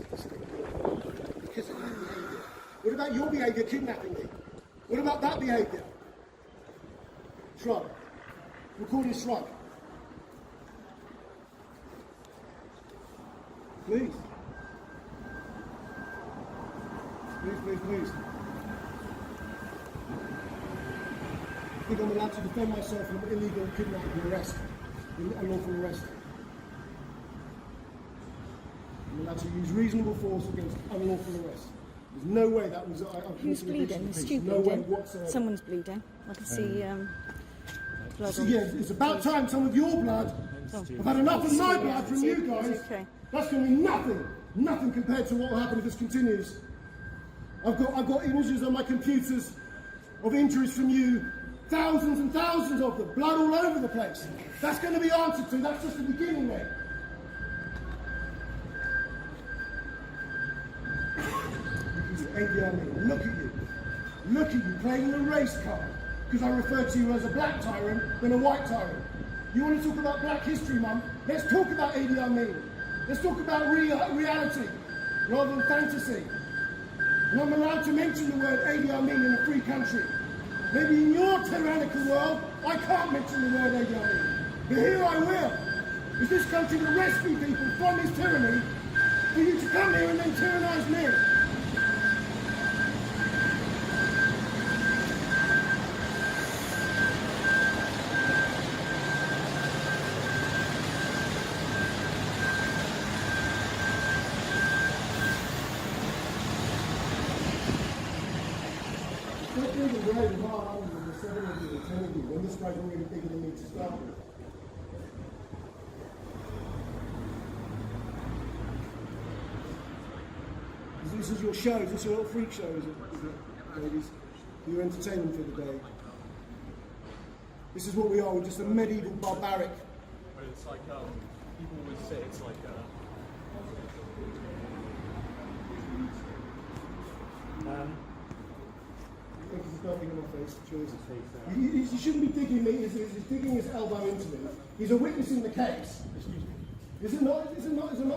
because of your behaviour. What about your behaviour kidnapping me? What about that behaviour? Shrug. Recording shrug. Please. Please. I think I'm allowed to defend myself from illegal kidnapping arrest, unlawful arrest. I'm allowed to use reasonable force against unlawful arrest. There's no way that was... Who's bleeding? The stew no way bleeding. whatsoever. Someone's bleeding. I can see blood So on. yeah, it's about time some of your blood. I've had enough of my blood from you guys. Okay. That's going to be nothing compared to what will happen if this continues. I've got images on my computers of injuries from you, thousands and thousands of them, blood all over the place. That's going to be answered to. That's just the beginning, mate. Look at you. Look at you playing a race card. Because I referred to you as a black tyrant than a white tyrant. You want to talk about Black History Month? Let's talk about Idi Amin. Let's talk about reality rather than fantasy. And I'm allowed to mention the word Idi Amin in a free country. Maybe in your tyrannical world, I can't mention the word Idi Amin. But here I will. Is this country to rescue people from his tyranny for you to come here and then tyrannise me? When this guy's already bigger than me to start with. This is your show, is this your little freak show, is it, ladies? You're entertaining for the day. This is what we are, we're just a medieval barbaric. But it's like, people always say it's like, There's nothing on my face, sure. He shouldn't be digging me, he's digging his elbow into me. He's a witness in the case. Is it not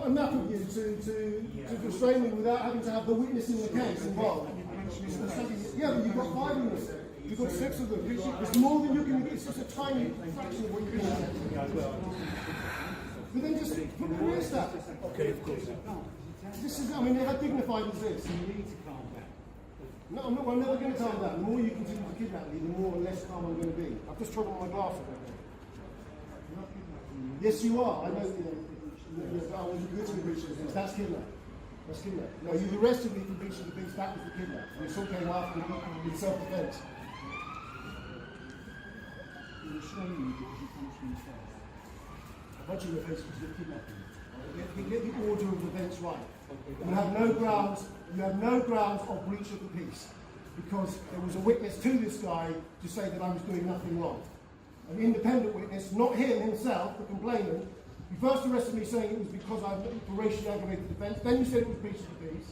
enough of you to restrain me without having to have the witness in the case involved? Yeah, but you've got 5 of them. You've got 6 of them. It's more than you can get. It's just a tiny fraction of what you can get. But then just put the rear stack. okay, of course. This is, I mean, how dignified is this? No, I'm never going to calm down. The more you continue to kidnap me, the more or less calm I'm going to be. I've just trouble on my glasses. Yes, you are. I know. I was a good breach of the fence. That's kidnapping. That's kidnap. No, you arrested me for breach of the peace. That was the kidnap. And this all came after in self-defence. It will show you because you punched me first. A bunch of offences because you're kidnapping. Get the order of events right. You have no grounds. You have no grounds of breach of the peace because there was a witness to this guy to say that I was doing nothing wrong. An independent witness, not him himself, the complainant. You first arrested me saying it was because I for racially aggravated offence. Then you said it was breach of the peace.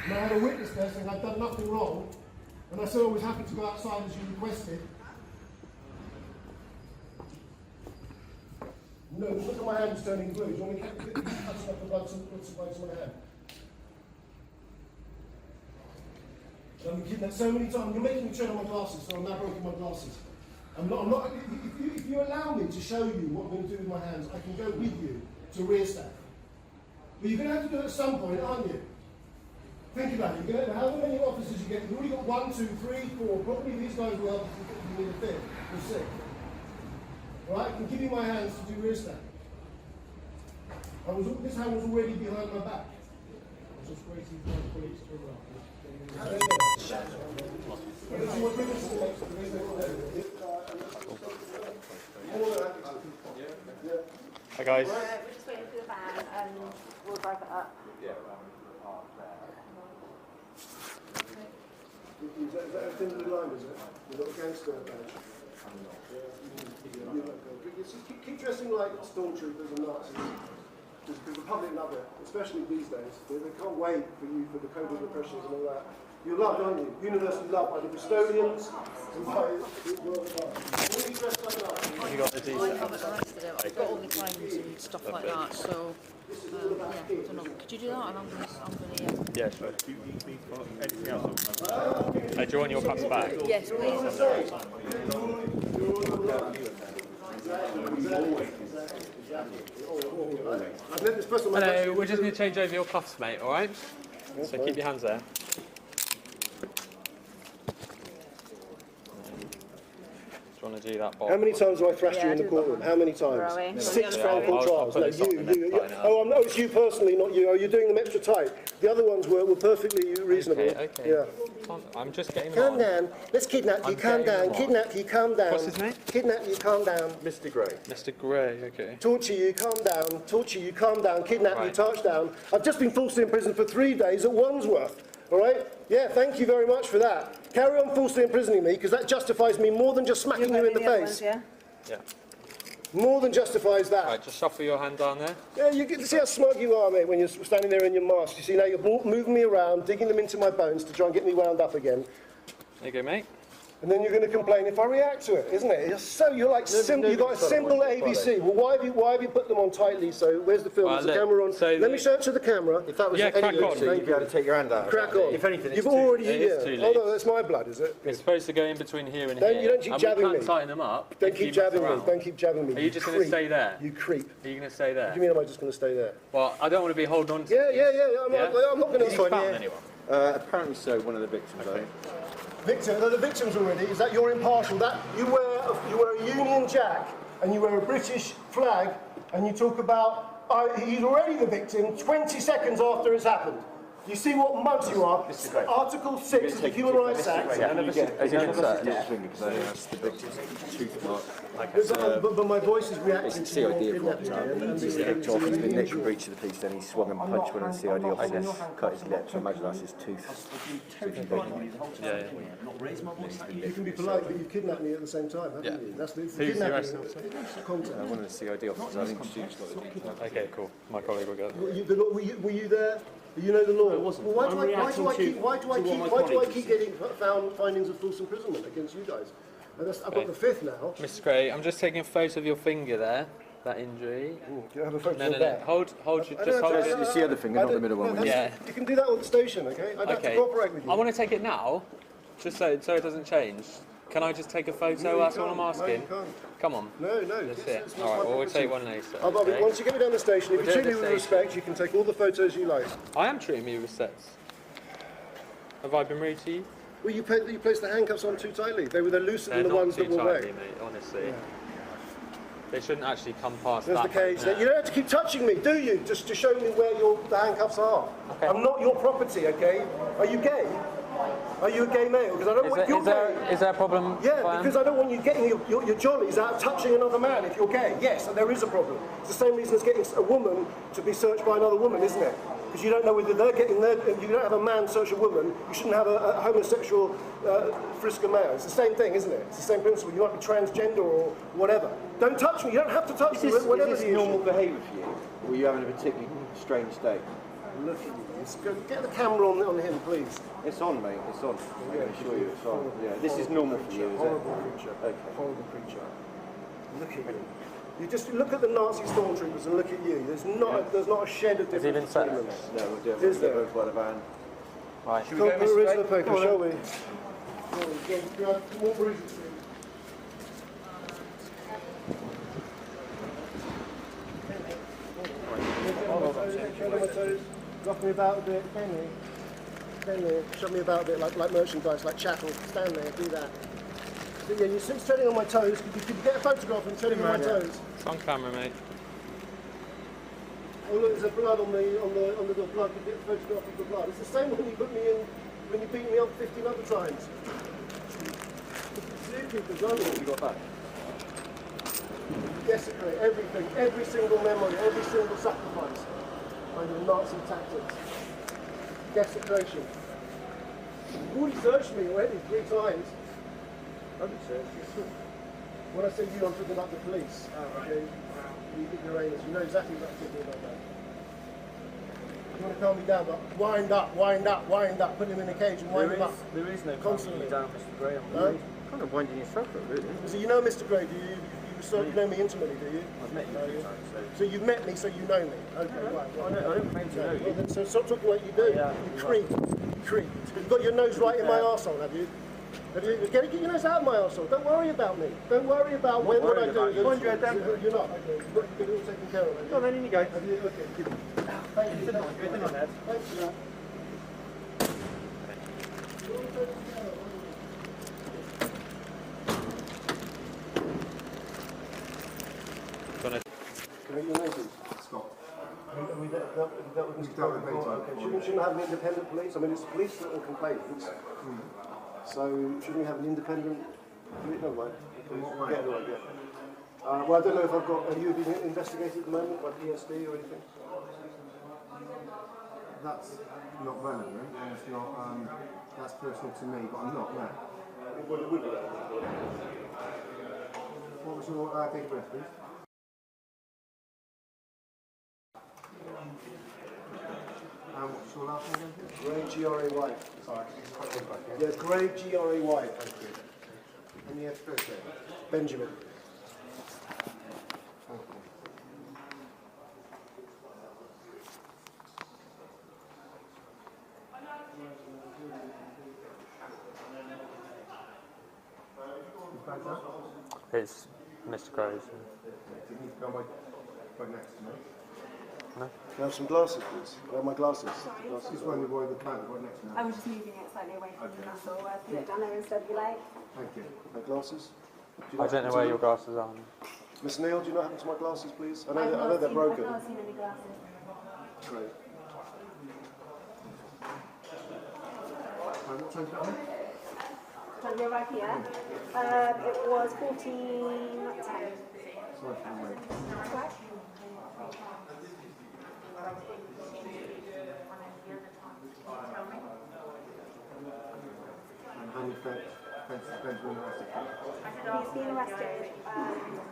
And I had a witness there saying I'd done nothing wrong, and I said I was happy to go outside as you requested. No, look at my hands turning blue. Do you want me to touch up the blood and put some blood on my hand? I've been kidnapped so many times. You're making me tread on my glasses, so I'm now broken my glasses. I'm not, if you allow me to show you what I'm going to do with my hands, I can go with you to rear staff. But you're going to have to do it at some point, aren't you? Think about it. You're going to have how many officers you get. You've already got 1, 2, 3, 4. Probably these guys will help you with the fifth or sixth. Right? I can give you my hands to do rear staff. This hand was already behind my back. I'm just waiting for the police to arrive. Hi guys. We're just waiting for the van and we'll drive it up. Is that a thin blue line, is it? You're not a gangster badge. Keep dressing like stormtroopers and Nazis. Because the public love it, especially these days. They can't wait for you for the code of repressions and all that. You're loved, aren't you? Universally loved by the Bristolians and by the world at large. You got the details. I haven't arrested him. I've got all the crimes and stuff like that, so yeah, I don't know. Could you do that? And I'm gonna Yeah, sure. Anything else? Do you want your cups back? Yes, please. Hello, we're just going to change over your cuffs, mate, alright? So keep your hands there. Do you want to do that, Bob? How many times have I thrashed you in the courtroom? How many times? 6 Crown Court trials. No, you. Oh, no, it's you personally, not you. Oh, you're doing them extra tight. The other ones were perfectly reasonable. Okay. Yeah. I'm just getting Calm down. Let's kidnap you. Calm down. Kidnap you. Calm down. What's his name? Kidnap you. Calm down. Mr. Gray. Mr. Gray, okay. Torture you. Calm down. Torture you. Calm down. Kidnap you. Touchdown. I've just been falsely imprisoned for 3 days at Wandsworth. All right? Yeah, thank you very much for that. Carry on falsely imprisoning me, because that justifies me more than just smacking you in the face. Yeah. More than justifies that. Right, just shuffle your hand down there. Yeah, you get to see how smug you are, mate, when you're standing there in your mask. You see, now you're moving me around, digging them into my bones to try and get me wound up again. There you go, mate. And then you're going to complain if I react to it, isn't it? You're like simple. You've got a simple ABC. Well, why have you put them on tightly? So where's the film? Is the camera on? Let me show it to the camera. If that was crack on. you'd be able to take your hand out. Crack on. If anything, you've already. Too late. Oh no, that's my blood, is it? It's supposed to go in between here and You here. don't keep jabbing we can't me. tighten them up. Don't keep jabbing me. Don't keep jabbing me. Are you just going to stay there? You creep. Are you going to stay there? What do you mean? Am I just going to stay there? Well, I don't want to be holding on to I'm not going to found anyone. Apparently so, one of the victims, I think. The victims already, is that you're impartial, that you wear a Union Jack and you wear a British flag and you talk about, he's already the victim 20 seconds after it's happened. You see what mugs you are? Article 6 of the Human Rights Act. But my voice is reacting to your kidnapping. He's been nicked for breach of the peace, then he swung and punched one of the CID officers, cut his lip, so imagine that's his tooth. You can be polite, but you've kidnapped me at the same time, haven't you? That's the kidnapping content. One of the CID officers, I think she's got the details. Okay, cool. My colleague will go. Were you there? You know the law. I wasn't. Well, why do I keep getting findings of false imprisonment against you guys? And I've got the 5th now. Mr. Gray, I'm just taking a photo of your finger there. That injury. Do you have a photo No. of that? Hold it. Just hold it. It's the other finger, not the middle one. Yeah. You can do that on the station, okay? I'd have to cooperate with you. I want to take it now, just so it doesn't change. Can I just take a photo? That's all I'm asking. No, you can't. Come on. No. That's it. All right, well, we'll take one later. Once you get me down the station, if you treat me with respect, you can take all the photos you like. I am treating you with respect. Have I been rude to you? Well, you placed the handcuffs on too tightly. They're looser than the ones that were They're not too tightly, wet. mate, honestly. They shouldn't actually come past There's that. the cage there. You don't have to keep touching me, do you? Just to show me where the handcuffs are. Okay. I'm not your property, okay? Are you gay? Are you a gay male? Because I don't want you're gay. Is there a problem? Yeah, because I don't want you getting your jollies out touching another man if you're gay. Yes, and there is a problem. It's the same reason as getting a woman to be searched by another woman, isn't it? Because you don't know whether they're getting there. You don't have a man search a woman. You shouldn't have a homosexual frisk a man. It's the same thing, isn't it? It's the same principle. You might be transgender or whatever. Don't touch me. You don't have to touch me. Whatever is this normal behaviour for you? Or are you having a particularly strange day? Look at you. Get the camera on him, please. It's on, mate. It's on. I can assure you it's on. Yeah, this is normal for you, is it? Horrible creature. Okay. Horrible creature. Look at you. You just look at the Nazi stormtroopers and look at you. There's not a shed of difference between them. No, we'll do it. Is there? By the van. Right. Should we go, Mr. Ray? The paper, shall we? More bruises. Rock me about a bit, can you? Shove me about a bit, like merchandise, like chattel. Stand there, do that. So, yeah, you're treading on my toes. Could you get a photograph and treading on my toes? It's on camera, mate. Oh look, there's a blood on the blood. You get a photograph of the blood. It's the same one you put me in when you beat me up 15 other times. Zookeepers, aren't you? What have you got back? Desecrate everything, every single memory, every single sacrifice under Nazi tactics. Desecration. You've already searched me already 3 times. I've been searched. When I say you, I'm talking about the police. Okay? You ignoramus, you know exactly what I'm talking about that. You want to calm me down, but wind up, put him in a cage and wind him up. There is no constantly down, Mr. Gray. I'm kind of winding yourself up, really. So you know Mr. Gray, do you? You know me intimately, do you? I've met you a few times. So you've met me, so you know me. Okay, right. I don't claim to know you. Well, then, so stop talking like you do. Yeah, you creep. You creep. You've got your nose right in my arsehole, have you? Get your nose out of my arsehole. Don't worry about me. Don't worry about what I do. Mind your head down. You're not. Okay. You've got it all taken care of. Go on, then in you go. Have you? Okay, good. Thank you. Thanks for that. Can we get your name, please? Scott. We dealt with Mr. Gray before. Okay. Shouldn't have an independent police? I mean, it's the police that are complainants. So shouldn't we have an independent police? No, right. Okay. Well, I don't know if I've got. Are you being investigated at the moment by PSD or anything? That's not relevant. It's not. That's personal to me, but I'm not. No. Well, it would be. What was your date of birth, please? And what's your last name? Gray, G-R-A-Y. Sorry, it's quite good back here. Yeah, Gray, G-R-A-Y. Thank you. And your first name? Benjamin. Thank you. It's Mr. Gray's. You need to go right next to me. No? Can I have some glasses, please? Can I have my glasses? This one, the boy with the plant right next to me. I was just moving it slightly away from you, that's all. Put it down there instead if you like. Thank you. My glasses? I don't know where your glasses are. Miss Neil, do you know what happened to my glasses, please? I know they're broken. I've not seen any glasses. Great. What time is it? When we arrived here, it was 14:10. Sorry for the wait. That's right. And how many offences have been arrested for? He's been arrested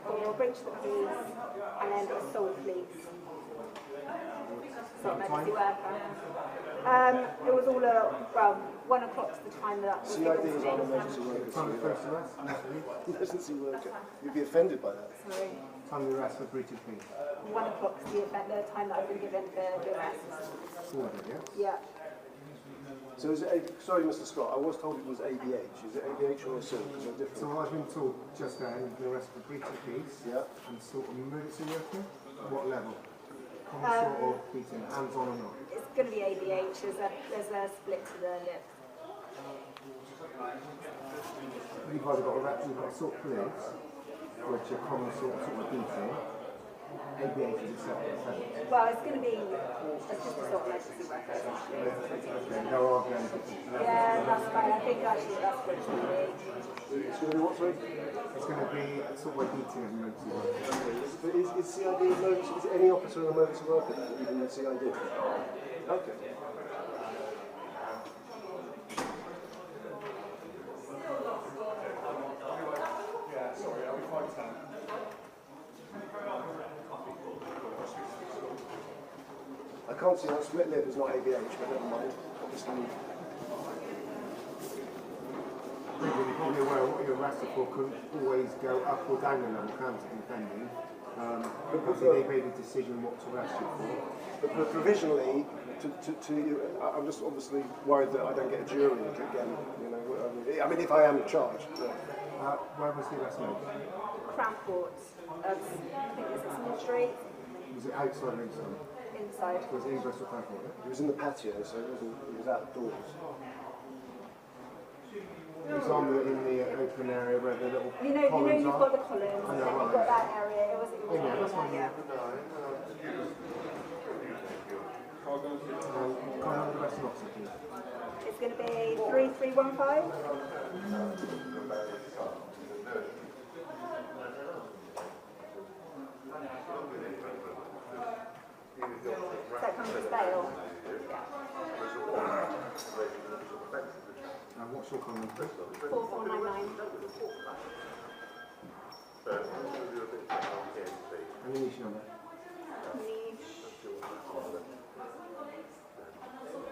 for breach of the peace and then assault police. So emergency worker. It was all well, 1 o'clock's the time that was CID is on emergency worker. Time of first arrest? Emergency worker. You'd be offended by that. Sorry. Time of arrest for breach of peace? 1 o'clock's the time that I've been given for the arrest. Ordered, yes? Yeah. So is it, sorry Mr. Scott, I was told it was ABH. Is it ABH or assault? Because they're different. So I've been told just then you've been arrested for breach of peace and sort of emergency worker. What level? Sort of beating, hands on or not? It's going to be ABH. There's a split to the lip. You've either got assault police which are common sorts of beating, ABH is a separate offence. Well, it's going to be just a sort of emergency worker, essentially. Okay, there are going to be. Yeah, that's fine. I think actually that's what it's going to be. It's going to be what, sorry? It's going to be a sort of beating of emergency workers. But is CID emergency, is any officer an emergency worker then, even the CID? Okay. Sorry, I'll be fine with that. I can't see that split lip is not ABH, but never mind. Obviously. You're probably aware what you're arrested for could always go up or down the level, can't it, depending. Obviously they made a decision what to arrest you for. But provisionally, I'm just obviously worried that I don't get a jury again. You know, I mean, if I am charged. Where was the arrest made? Crown Court. I think it's Small Street. Was it outside or inside? Inside. Was it in Bristol Crown Court? It was in the patio, so it was outdoors. It was in the open area where the little you know columns you've are. got the columns, and you've got that area. It wasn't Oh, yeah, that's fine. yeah. Can't have the rest of the officer, please. It's going to be 3315. That comes as bail. What's your comment? 4499. And the niche number? Niche.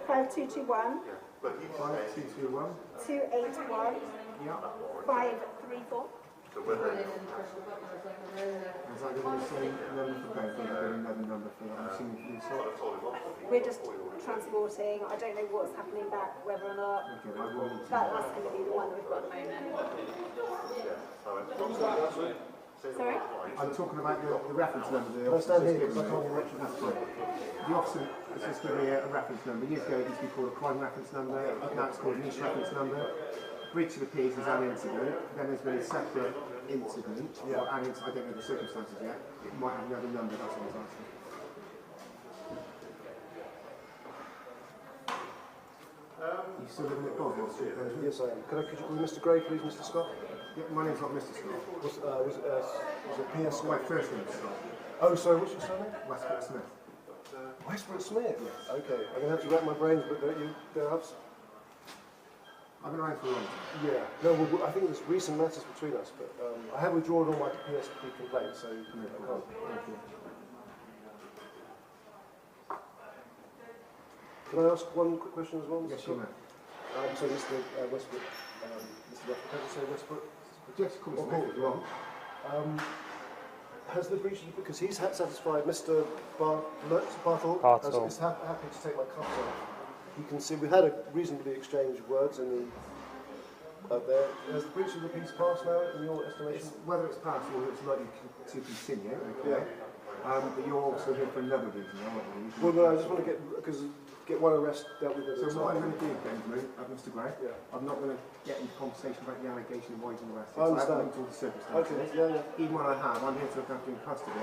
5221. 5221. 281. Yeah. 534. Is that going to be the same number for both, or is there another number for that? I'm assuming for the We're just transporting. I don't know what's happening back, whether or not. Okay, I will need to. That's going to be the one that we've got at the moment. Sorry? I'm talking about the reference number. The Can I stand officer here? just Because I can't given me. That's right. The officer has just given me a reference number. Years ago it used to be called a crime reference number. Now it's called a niche reference number. Breach of the peace is an incident. Then there's been a separate incident. Or an incident, I don't know the circumstances yet. It might have another number, that's what I was asking. You still living at Boswell Street, Benjamin? Yes, I am. Could you call me Mr. Gray, please, Mr. Scott? Yeah, my name's not Mr. Scott. Was it P.S. My first name is Scott. Oh, sorry, what's your surname? Westbrook Smith. Westbrook Smith? Yes. Okay, I'm going to have to rack my brains, but don't you perhaps? I've been around for a long time. Yeah. No, well, I think there's recent matters between us, but I have withdrawn all my PSP complaints, so I can't. Thank you. Can I ask one quick question as well, Mr. Yes, Scott? you may. So, Mr. Westbrook, Mr. Westbrook, how do you say Westbrook? Yes, of course, Smith, if you want. Has the breach, because he's satisfied Mr. Bartle is happy to take my cuffs off. You can see we've had a reasonably exchange of words in the there. Has the breach of the peace passed now in your estimation? Whether it's passed or it's likely to continue, okay. But you're also here for another reason, aren't you? Well, no, I just want to get one arrest dealt with at a time. So what I'm going to do, Benjamin, Mr. Gray, Yeah. I'm not going to get into conversation about the allegation of why he's been arrested. I understand. So I haven't looked at all the circumstances. Okay, yeah. Even when I have, I'm here to look after in custody.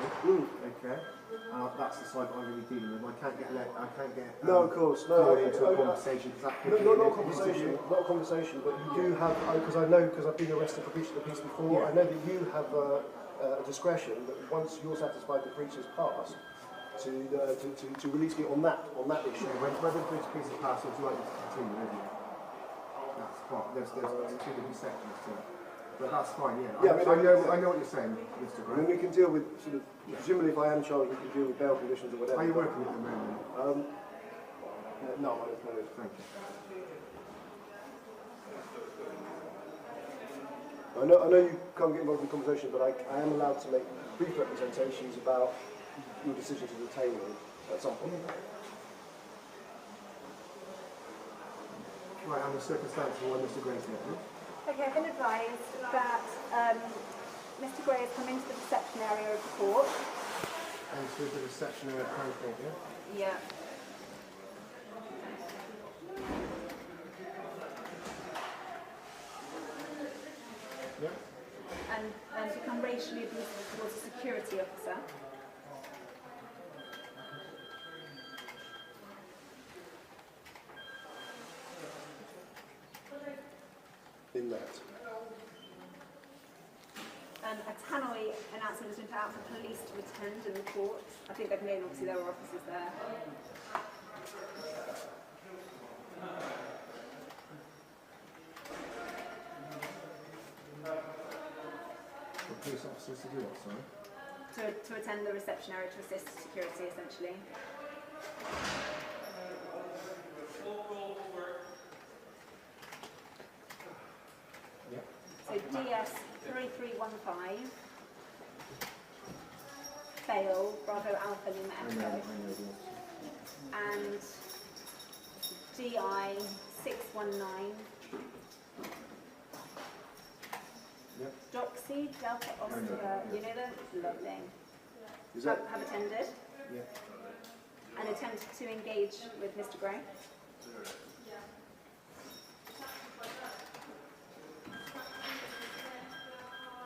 Okay. That's the side I'm going to be dealing with. I can't get No, of course, no. drawn into a conversation because that could be not a conversation, but you do have, because I know, because I've been arrested for breach of the peace before, I know that you have a discretion that once you're satisfied the breach is passed, to release me on that issue. Yeah, whether the breach of peace is passed or it's likely to continue, isn't it? That's fine. There's two different sections to it. But that's fine, yeah. I know what you're saying, Mr. Gray. And then we can deal with, sort of, presumably if I am charged, we can deal with bail conditions or whatever. Are you working at the moment? No, I don't know. Thank you. I know you can't get involved in the conversation, but I am allowed to make brief representations about your decision to detain me at some point. Right, and the circumstances why Mr. Gray's here, please. Okay, I've been advised that Mr. Gray has come into the reception area of the court. And to the reception area of Crown Court, yeah? Yeah. Yeah. and become racially abusive towards a security officer. In that. A tannoy announcement has been put out for police to attend and report. I think they've known, obviously, there were officers there. For police officers to do what, sorry? To attend the reception area to assist security, essentially. Yeah. So DS 3315, fail, Bravo Alpha Lima Echo, and DI 619, Yep. Doxy Delta Oscar, you know them? Lovely. Is that? Have attended Yeah. and attempted to engage with Mr. Gray.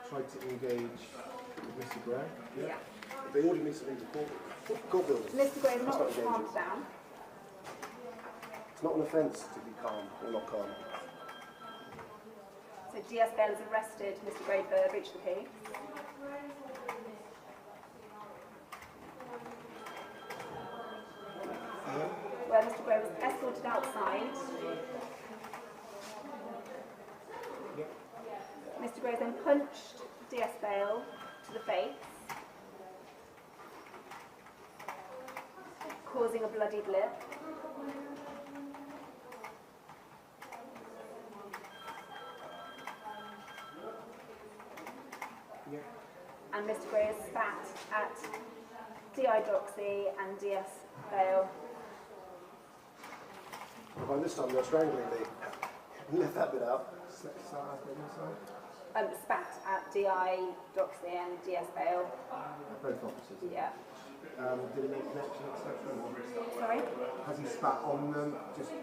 Tried to engage with Mr. Gray. Yeah. They ordered me to leave the court building. Mr. Gray is That's not engaging. calmed down. It's not an offence to be calm or not calm. So DS Bail has arrested Mr. Gray for breach of the peace. Where Mr. Gray was escorted outside. Mr. Gray then punched DS Bail to the face, causing a bloody blip. And Mr. Gray has spat at DI Doxy and DS Bail. By this time you're strangling me. Left that bit out. Spat at DI Doxy and DS Bail. Both officers. Yeah. Did he make connection, etc.? Sorry? Has he spat on them?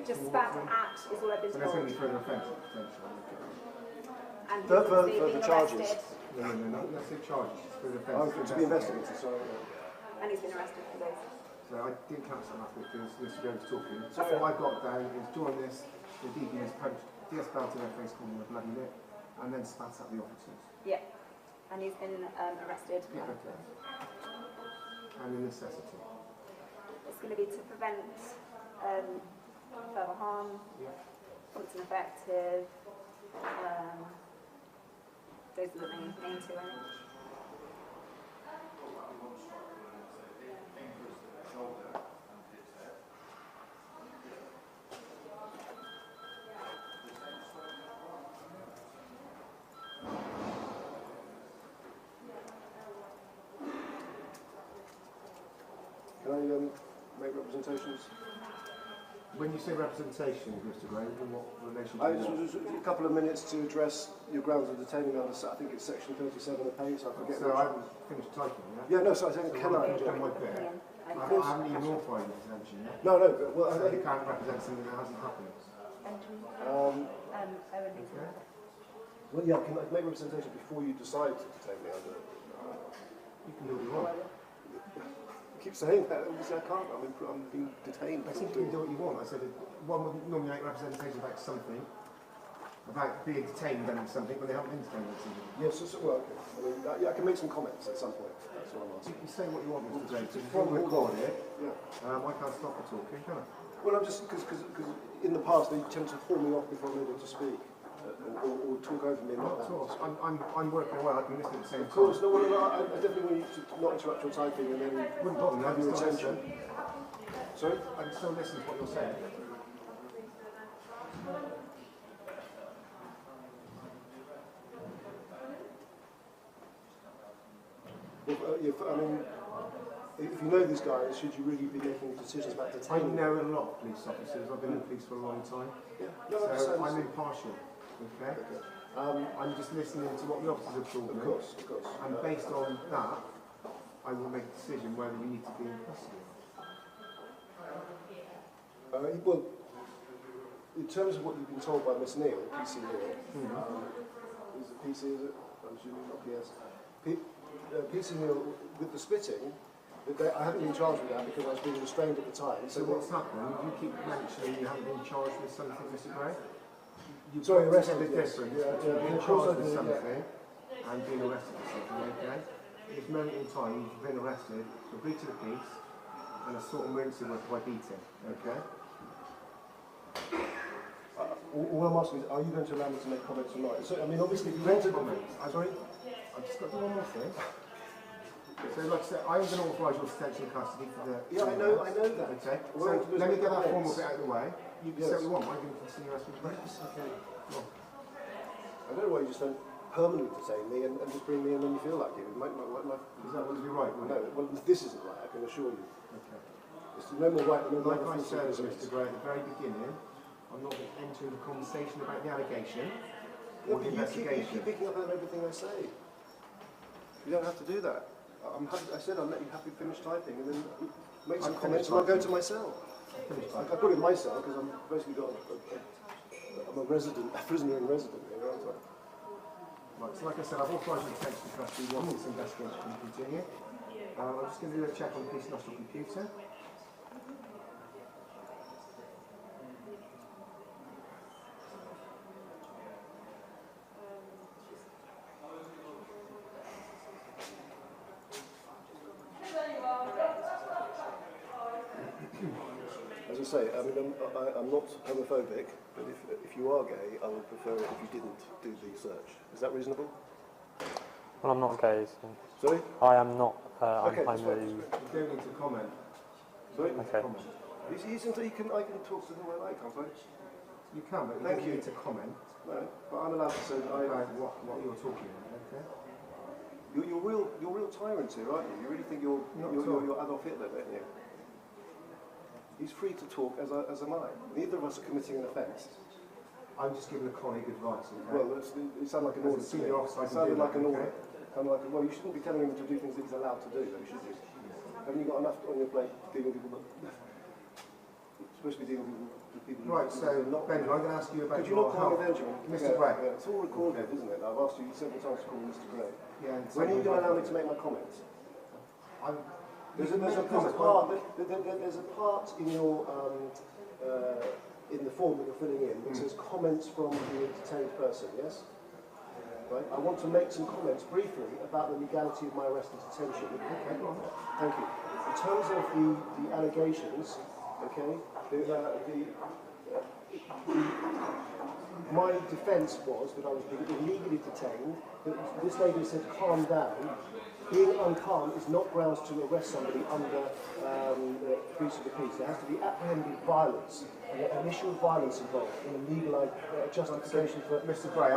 Just spat at is all I've been So there's going to told. be further offences, potentially. And he's For obviously the been charges. arrested. No, let's say charges. It's further Oh, offences. to be investigated, sorry. And he's been arrested for those. So I didn't cancel that because Mr. Gray was talking. So all I got down is during this, the DB has punched DS Bell to their face, calling them a bloody lip, and then spat at the officers. Yeah. And he's been arrested. Yeah, okay. And a necessity. It's going to be to prevent further harm, what's ineffective. Those are the main two, I think. Can I make representations? When you say representation, Mr. Gray, in what relation to Just a couple of minutes to address your grounds of detaining under, I think it's section 37 of page, so I forget. So I haven't finished typing, yeah? Yeah, no, so I think, can I? Done my bit. I haven't even authorised the detention yet. No, but, well, so you can't represent something that hasn't happened. Okay. Well, yeah, can I make representation before you decide to detain me under? You can do what you want. You keep saying that, obviously I can't, I'm being detained. I said you can do what you want. I said one would normally make representation about something, about being detained on something, but they haven't been detained on something. Yes, well, okay. I can make some comments at some point, that's what I'm asking. You can say what you want, Mr. Gray. If you record it, I can't stop the talking, can I? Well, I'm just, because in the past they tend to haul me off before I'm able to speak, or talk over me. Not at all. I'm working well, I can listen at the same time. Of course, no, I definitely want you to not interrupt your typing and then wouldn't bother me, have your attention. Sorry? I can still listen to what you're saying. If you know these guys, should you really be making decisions about detaining them? I know a lot of police officers. I've been in police for a long time. Yeah. So I'm impartial. Okay? I'm just listening to what the officers have told me. Of course. And based on that, I will make a decision whether we need to be in custody. Well, in terms of what you've been told by Miss Neal, PC Neal, is it PC, is it? I'm assuming not PS. Piecemeal with the spitting, I haven't been charged with that because I was being restrained at the time. So what's happened? You keep mentioning you haven't been charged with something, Mr. Gray? Sorry, arrested. The difference between being charged with something and being arrested for something, okay? At this moment in time, you've been arrested for breach of the peace and assault and rinsing by beating, okay? All I'm asking is, are you going to allow me to make comments or not? So, I mean, obviously, if you want to comments. Sorry? I've just got to do one more thing. So, like I said, I'm going to authorise your detention in custody for the... Yeah, I know that. Okay. So, let me get that formal bit out of the way. You can say what you want. I'm going to continue asking questions. Okay. I don't know why you just don't permanently detain me and just bring me in when you feel like it. Is that what would be right? No, well, this isn't right, I can assure you. Okay. It's no more right than no Like I said, Mr. Gray, at the very beginning, I'm not going to enter into a conversation about the allegation or the investigation. You keep picking up on everything I say. You don't have to do that. I said I'll let you happy finish typing and then make some comments and I'll go to my cell. I put it in my cell because I'm basically I'm a prisoner in resident here, aren't I? Right, so like I said, I've authorised the detention in custody once this investigation can continue. I'm just going to do a check on the police national computer. As I say, I mean, I'm not homophobic, but if you are gay, I would prefer it if you didn't do the search. Is that reasonable? Well, I'm not gay, so... Sorry? I am not. Okay, I'm the... You don't need to comment. Sorry? Okay. I can talk to who I like, can't I? You can, but you don't need to comment. No, but I'm allowed to say that what you're talking about, okay? You're real tyrants here, aren't you? You really think you're Adolf Hitler, don't you? He's free to talk, as am I. Neither of us are committing an offence. I'm just giving a colleague advice, okay? Well, it sounded like an order to me. It sounded like an order. Well, you shouldn't be telling him to do things that he's allowed to do, though, should you? Haven't you got enough on your plate dealing with people that... supposed to be dealing with people... Right, so, Ben, I'm going to ask you about your health. Could you not call me Benjamin? Mr. Gray. Yeah, it's all recorded, isn't it? I've asked you several times to call me Mr. Gray. Yeah, when are you going to allow me to make my comments? There's a part in your in the form that you're filling in that says comments from the detained person. Yes. Right. I want to make some comments briefly about the legality of my arrest and detention. Okay. Thank you. In terms of the allegations, okay, my defence was that I was being illegally detained. That this lady said, "Calm down." Being uncalm is not grounds to arrest somebody under breach of the peace. There has to be apprehended violence, and an issue of violence involved in a legal justification for... Mr. Gray, I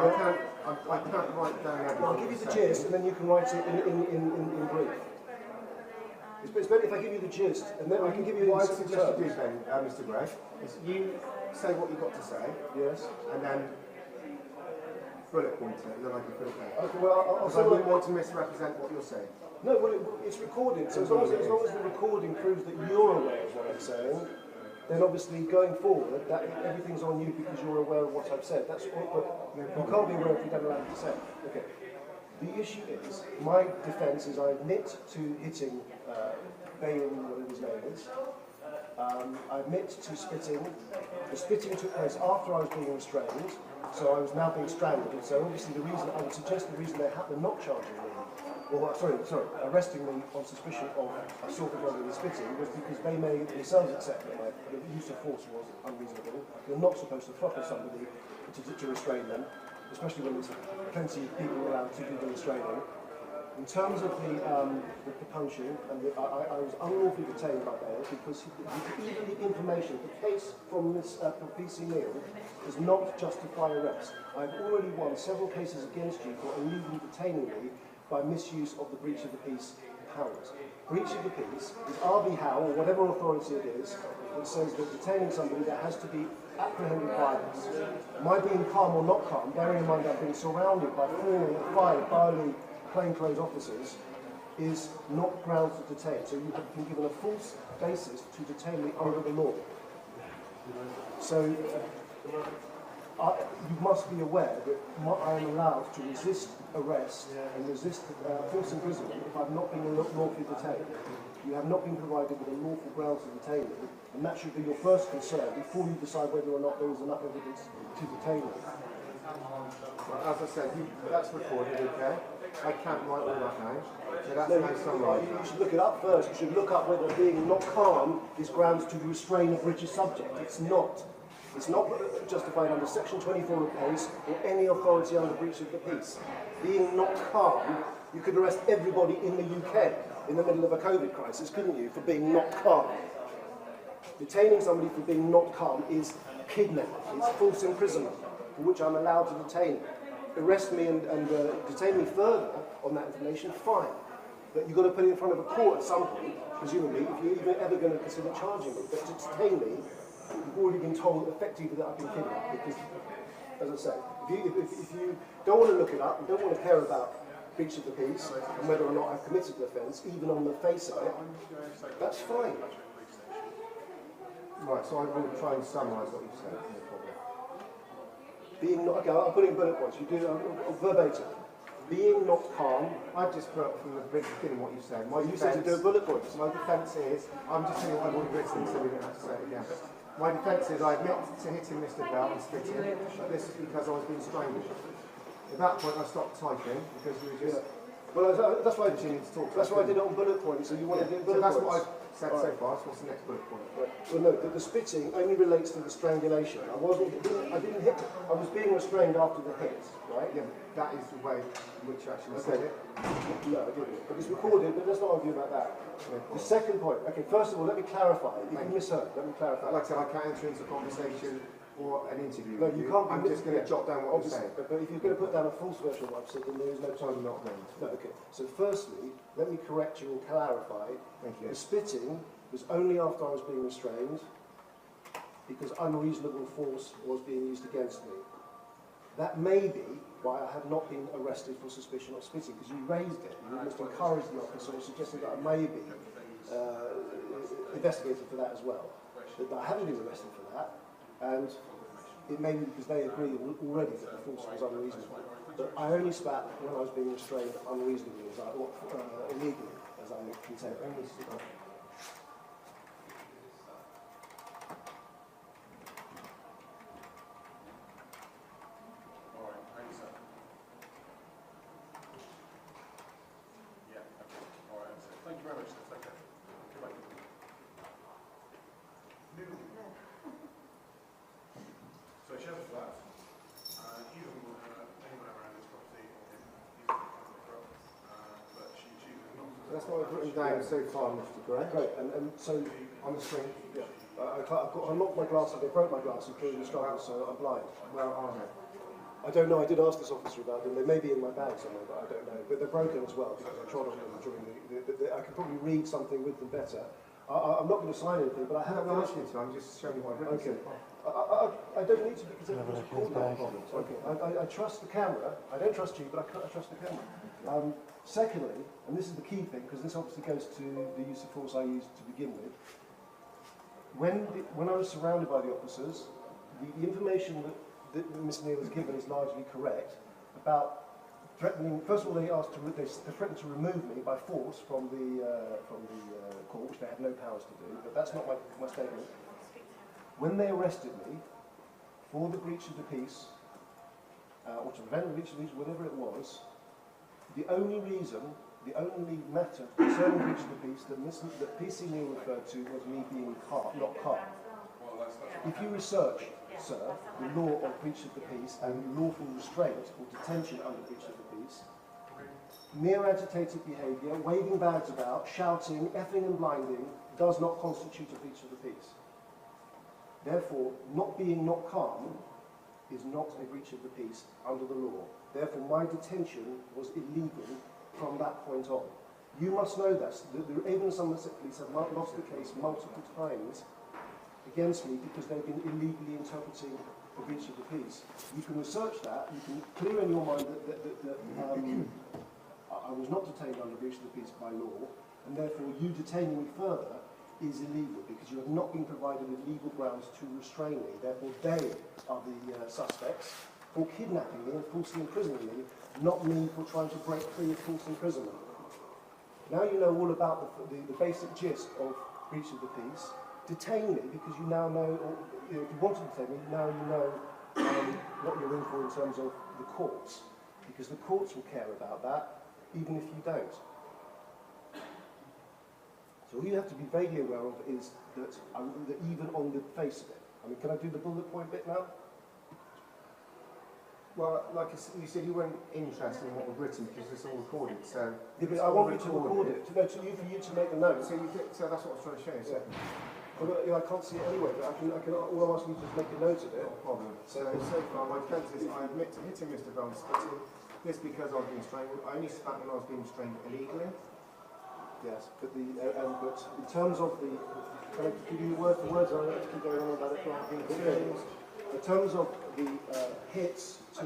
can't write down everything. I'll give you the gist, and then you can write it in brief. It's better if I give you the gist, and then I can give you... What I suggest you do then, Mr. Gray, is you say what you've got to say. Yes. And then bullet point it, and then I can put it down. Okay, well, I wouldn't want to misrepresent what you're saying. No, well, it's recorded, so as long as the recording proves that you're aware of what I'm saying, then obviously going forward, everything's on you because you're aware of what I've said. That's what, but you can't be aware if you don't allow me to say. Okay. The issue is, my defence is I admit to hitting Bayon, whatever his name is. I admit to spitting. The spitting took place after I was being restrained, so I was now being strangled. And so obviously I would suggest the reason they're not charging me, or arresting me on suspicion of assault involving the spitting, was because they may themselves accept that the use of force was unreasonable. You're not supposed to throttle somebody to restrain them, especially when there's plenty of people around to do the restraining. In terms of the punching, and I was unlawfully detained by bail because even the information, the case from Miss PC Neal does not justify arrest. I've already won several cases against you for illegally detaining me by misuse of the breach of the peace powers. Breach of the peace is RB Howe, or whatever authority it is, that says that detaining somebody there has to be apprehended violence. My being calm or not calm, bearing in mind I've been surrounded by 4 or 5 burly plainclothes officers, is not grounds to detain. So you have been given a false basis to detain me under the law. So you must be aware that I am allowed to resist arrest and resist forced imprisonment if I've not been lawfully detained. You have not been provided with a lawful ground to detain me, and that should be your first concern before you decide whether or not there is enough evidence to detain me. Well, as I said, that's recorded, okay? I can't write all that now, so that's now summarised. You should look it up first. You should look up whether being not calm is grounds to restrain a British subject. It's not. It's not justified under Section 24 of PACE or any authority under breach of the peace. Being not calm, you could arrest everybody in the UK in the middle of a COVID crisis, couldn't you, for being not calm? Detaining somebody for being not calm is kidnapping. It's false imprisonment, for which I'm allowed to detain them. Arrest me and detain me further on that information, fine. But you've got to put it in front of a court at some point, presumably, if you're even ever going to consider charging me. But to detain me, you've already been told effectively that I've been kidnapped. Because, as I say, if you don't want to look it up, you don't want to care about breach of the peace and whether or not I've committed the offence, even on the face of it, that's fine. Right, so I will try and summarise what you've said. No problem. Being not, okay, I'll put it in bullet points. You do verbatim. Being not calm. I've just put from the beginning what you said. You said to do bullet points. My defence is, I'm just telling you what I've already written, so we don't have to say it again. My defence is I admit to hitting Mr. Bell and spitting, but this is because I was being strangled. At that point I stopped typing because you were just... Yeah. Well, that's why continuing to talk. That's why I did it on bullet points, so you want to do bullet points. So that's what I've said so far, so what's the next bullet point? Right. Well, no, the spitting only relates to the strangulation. I didn't hit, I was being restrained after the hit, right? Yeah, that is the way in which you actually said it. No, I didn't. But it's recorded, but let's not argue about that. Yeah. The second point, okay, first of all, let me clarify. You misheard, let me clarify. Like I said, I can't enter into a conversation or an interview. No, you can't. I'm just going to jot down what you're saying. But if you're going to put down a false version of what I've said, then there is no time. I'm not going to. No, okay. So firstly, let me correct you and clarify. Thank you. The spitting was only after I was being restrained because unreasonable force was being used against me. That may be why I have not been arrested for suspicion of spitting, because you raised it. You almost encouraged the officer and suggested that I may be investigated for that as well. But I haven't been arrested for that. And it may be because they agree already that the force was unreasonable. But I only spat when I was being restrained unreasonably, or illegally, as I contend. Only spat. Thank you very much. That's okay. Goodbye. So she has a flat. He doesn't want anyone around this property or him. He's but she chooses not to. That's what I've written down so far, Mr. Gray. Great, and so on the screen. Yeah, I knocked my glasses. They broke my glasses during the struggle, so I'm blind. Well, are they? I don't know. I did ask this officer about them. They may be in my bag somewhere, but I don't know. But they're broken as well because I trod on them during I can probably read something with them better. I'm not going to sign anything, but I have asked you to. I'm just showing you what I've written. Okay. I don't need to because it's recorded. Okay. I trust the camera. I don't trust you, but I trust the camera. Secondly, and this is the key thing, because this obviously goes to the use of force I used to begin with. When I was surrounded by the officers, the information that Miss Neal has given is largely correct about threatening. First of all, they threatened to remove me by force from the court, which they have no powers to do. But that's not my statement. When they arrested me for the breach of the peace, or to prevent the breach of the peace, whatever it was, the only matter concerning breach of the peace that PC Neal referred to was me being not calm. If you research, sir, the law of breach of the peace and lawful restraint or detention under breach of the peace, mere agitated behaviour, waving bags about, shouting, effing and blinding, does not constitute a breach of the peace. Therefore, not being not calm is not a breach of the peace under the law. Therefore, my detention was illegal from that point on. You must know this. The Avon Somerset police have lost the case multiple times against me because they've been illegally interpreting the breach of the peace. You can research that. You can clear in your mind that I was not detained under breach of the peace by law, and therefore you detaining me further is illegal because you have not been provided with legal grounds to restrain me. Therefore, they are the suspects for kidnapping me and falsely imprisoning me, not me for trying to break free of false imprisonment. Now you know all about the basic gist of breach of the peace. Detain me because you now know, or if you want to detain me, now you know what you're in for in terms of the courts, because the courts will care about that, even if you don't. So all you have to be vaguely aware of is that even on the face of it, I mean, can I do the bullet point bit now? Well, like you said, you weren't interested in what was written because it's all recorded. So yeah, but I want you to record it, for you to make the notes. So that's what I was trying to show you. So. Yeah. Well, I can't see it anyway, but all I'm asking you to just make a note of it. No problem. So far, my defence is I admit to hitting Mr. Brown, spitting. This because I was being restrained. I only spat when I was being restrained illegally. Yes, but but in terms of the, can I give you word for words? I don't have to keep going on about it for being restrained. In terms of the hits to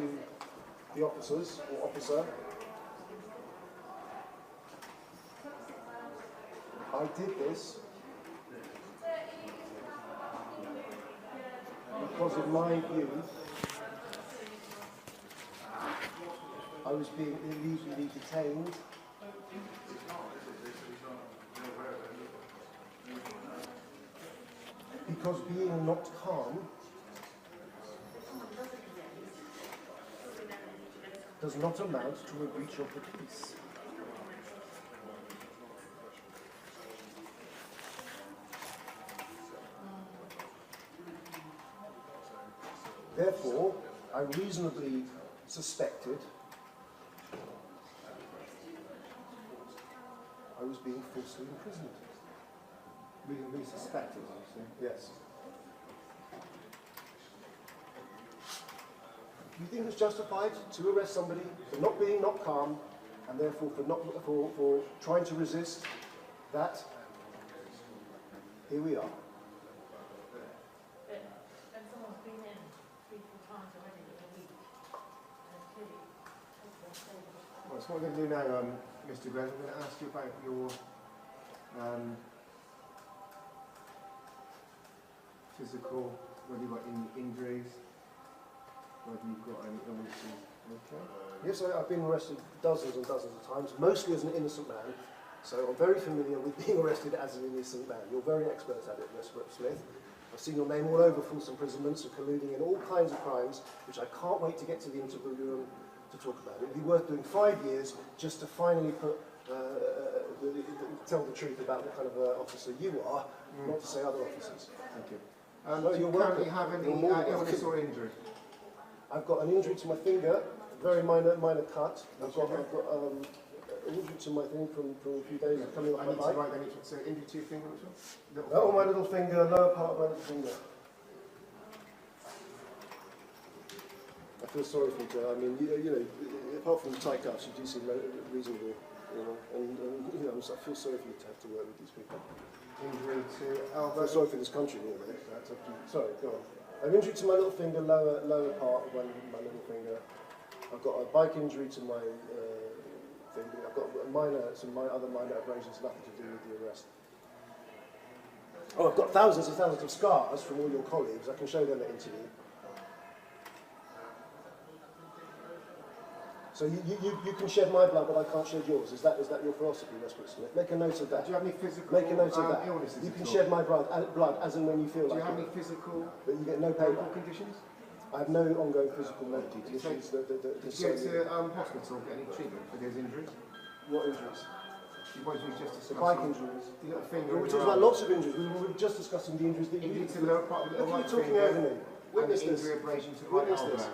the officers or officer, I did this because in my view I was being illegally detained because being not calm does not amount to a breach of the peace. Therefore, I reasonably suspected I was being falsely imprisoned. Reasonably suspected, obviously. Yes. Do you think it's justified to arrest somebody for not being not calm, and therefore for trying to resist that? Here we are. And someone's been in 3-4 times already in a week. Well, so what we're going to do now, Mr. Graham, I'm going to ask you about your physical, whether you've got any injuries, whether you've got any illnesses. Okay. Yes, I've been arrested dozens and dozens of times, mostly as an innocent man. So I'm very familiar with being arrested as an innocent man. You're very expert at it, Mr. Smith. I've seen your name all over false imprisonments and colluding in all kinds of crimes, which I can't wait to get to the interview room to talk about. It'd be worth doing 5 years just to finally tell the truth about what kind of officer you are, not to say other officers. Thank you. No, do you currently have any illness or injury? I've got an injury to my finger, very minor cut. I've got an injury to my thing from a few days coming off my bike. So injury to your finger, which one? Oh, my little finger, lower part of my little finger. I feel sorry for you. I mean, you know, apart from the tight cuffs, you do seem reasonable. You know, and you know, I feel sorry for you to have to work with these people. Injury to elbow. I feel sorry for this country, really. Sorry, go on. I'm injured to my little finger, lower part of my little finger. I've got a bike injury to my finger. I've got some other minor abrasions, nothing to do with the arrest. Oh, I've got thousands and thousands of scars from all your colleagues. I can show them at interview. So you can shed my blood, but I can't shed yours. Is that your philosophy, Mr. Smith? Make a note of that. Do you have any physical Make a note of that. illnesses? You can shed my blood as and when you feel like it. Do you have any physical but you get no payback. conditions? I have no ongoing physical medical conditions. Did you go to hospital, get any treatment for those injuries? What injuries? What injuries just discussed? The bike injuries. You got a finger. We talked about lots of injuries. We were just discussing the injuries that you injury to the lower part of the Look, right you're talking finger. over me. Witness this. Injury abrasion to the right Witness elbow. this.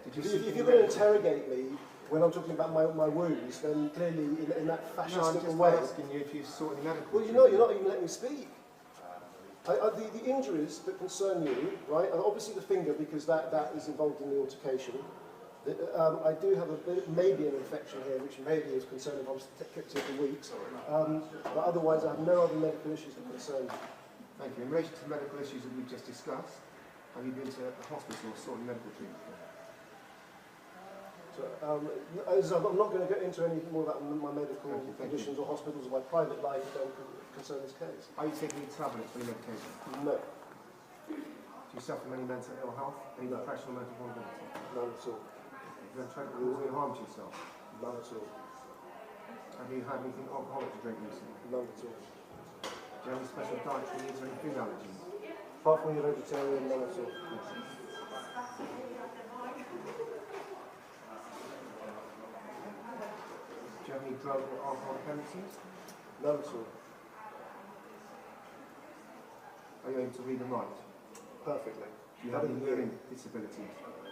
If you're going to interrogate me when I'm talking about my wounds, then clearly in that fascistic way. I'm just asking you if you saw any medical. Well, you're not even letting me speak. The injuries that concern you, right, are obviously the finger because that is involved in the altercation. I do have maybe an infection here, which maybe is concerning. I was kept here for weeks. But otherwise, I have no other medical issues that concern me. Thank you. In relation to the medical issues that we've just discussed, have you been to a hospital or sought medical treatment? So, I'm not going to get into anything more about my medical conditions or hospitals or my private life that don't concern this case. Are you taking any tablets for your medication? No. Do you suffer from any mental ill health, any depression or mental vulnerability? None at all. Have you tried to cause any harm to yourself? None at all. Have you had anything alcoholic to drink recently? None at all. Do you have any special dietary needs or any food allergies? Apart from you're vegetarian, none at all. Do you have any drug or alcohol dependencies? None at all. Are you able to read and write? Perfectly. Do you have any hearing disabilities?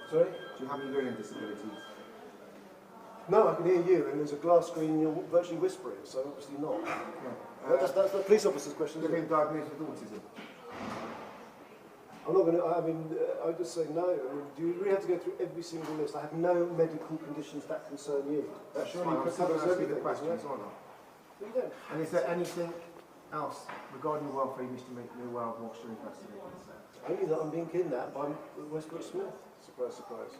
Sorry? Do you have any hearing disabilities? No, I can hear you, and there's a glass screen and you're virtually whispering, so obviously not. That's the police officer's question. Have you been diagnosed with autism? I'm not going to, I just say no. I mean, do you really have to go through every single list? I have no medical conditions that concern you. That surely covers everything, doesn't it? Or not? But you don't. And is there anything else regarding your welfare you wish to make me aware of whilst you're investigating? Only that I'm being kidnapped by Westbrook Smith. Surprise, surprise.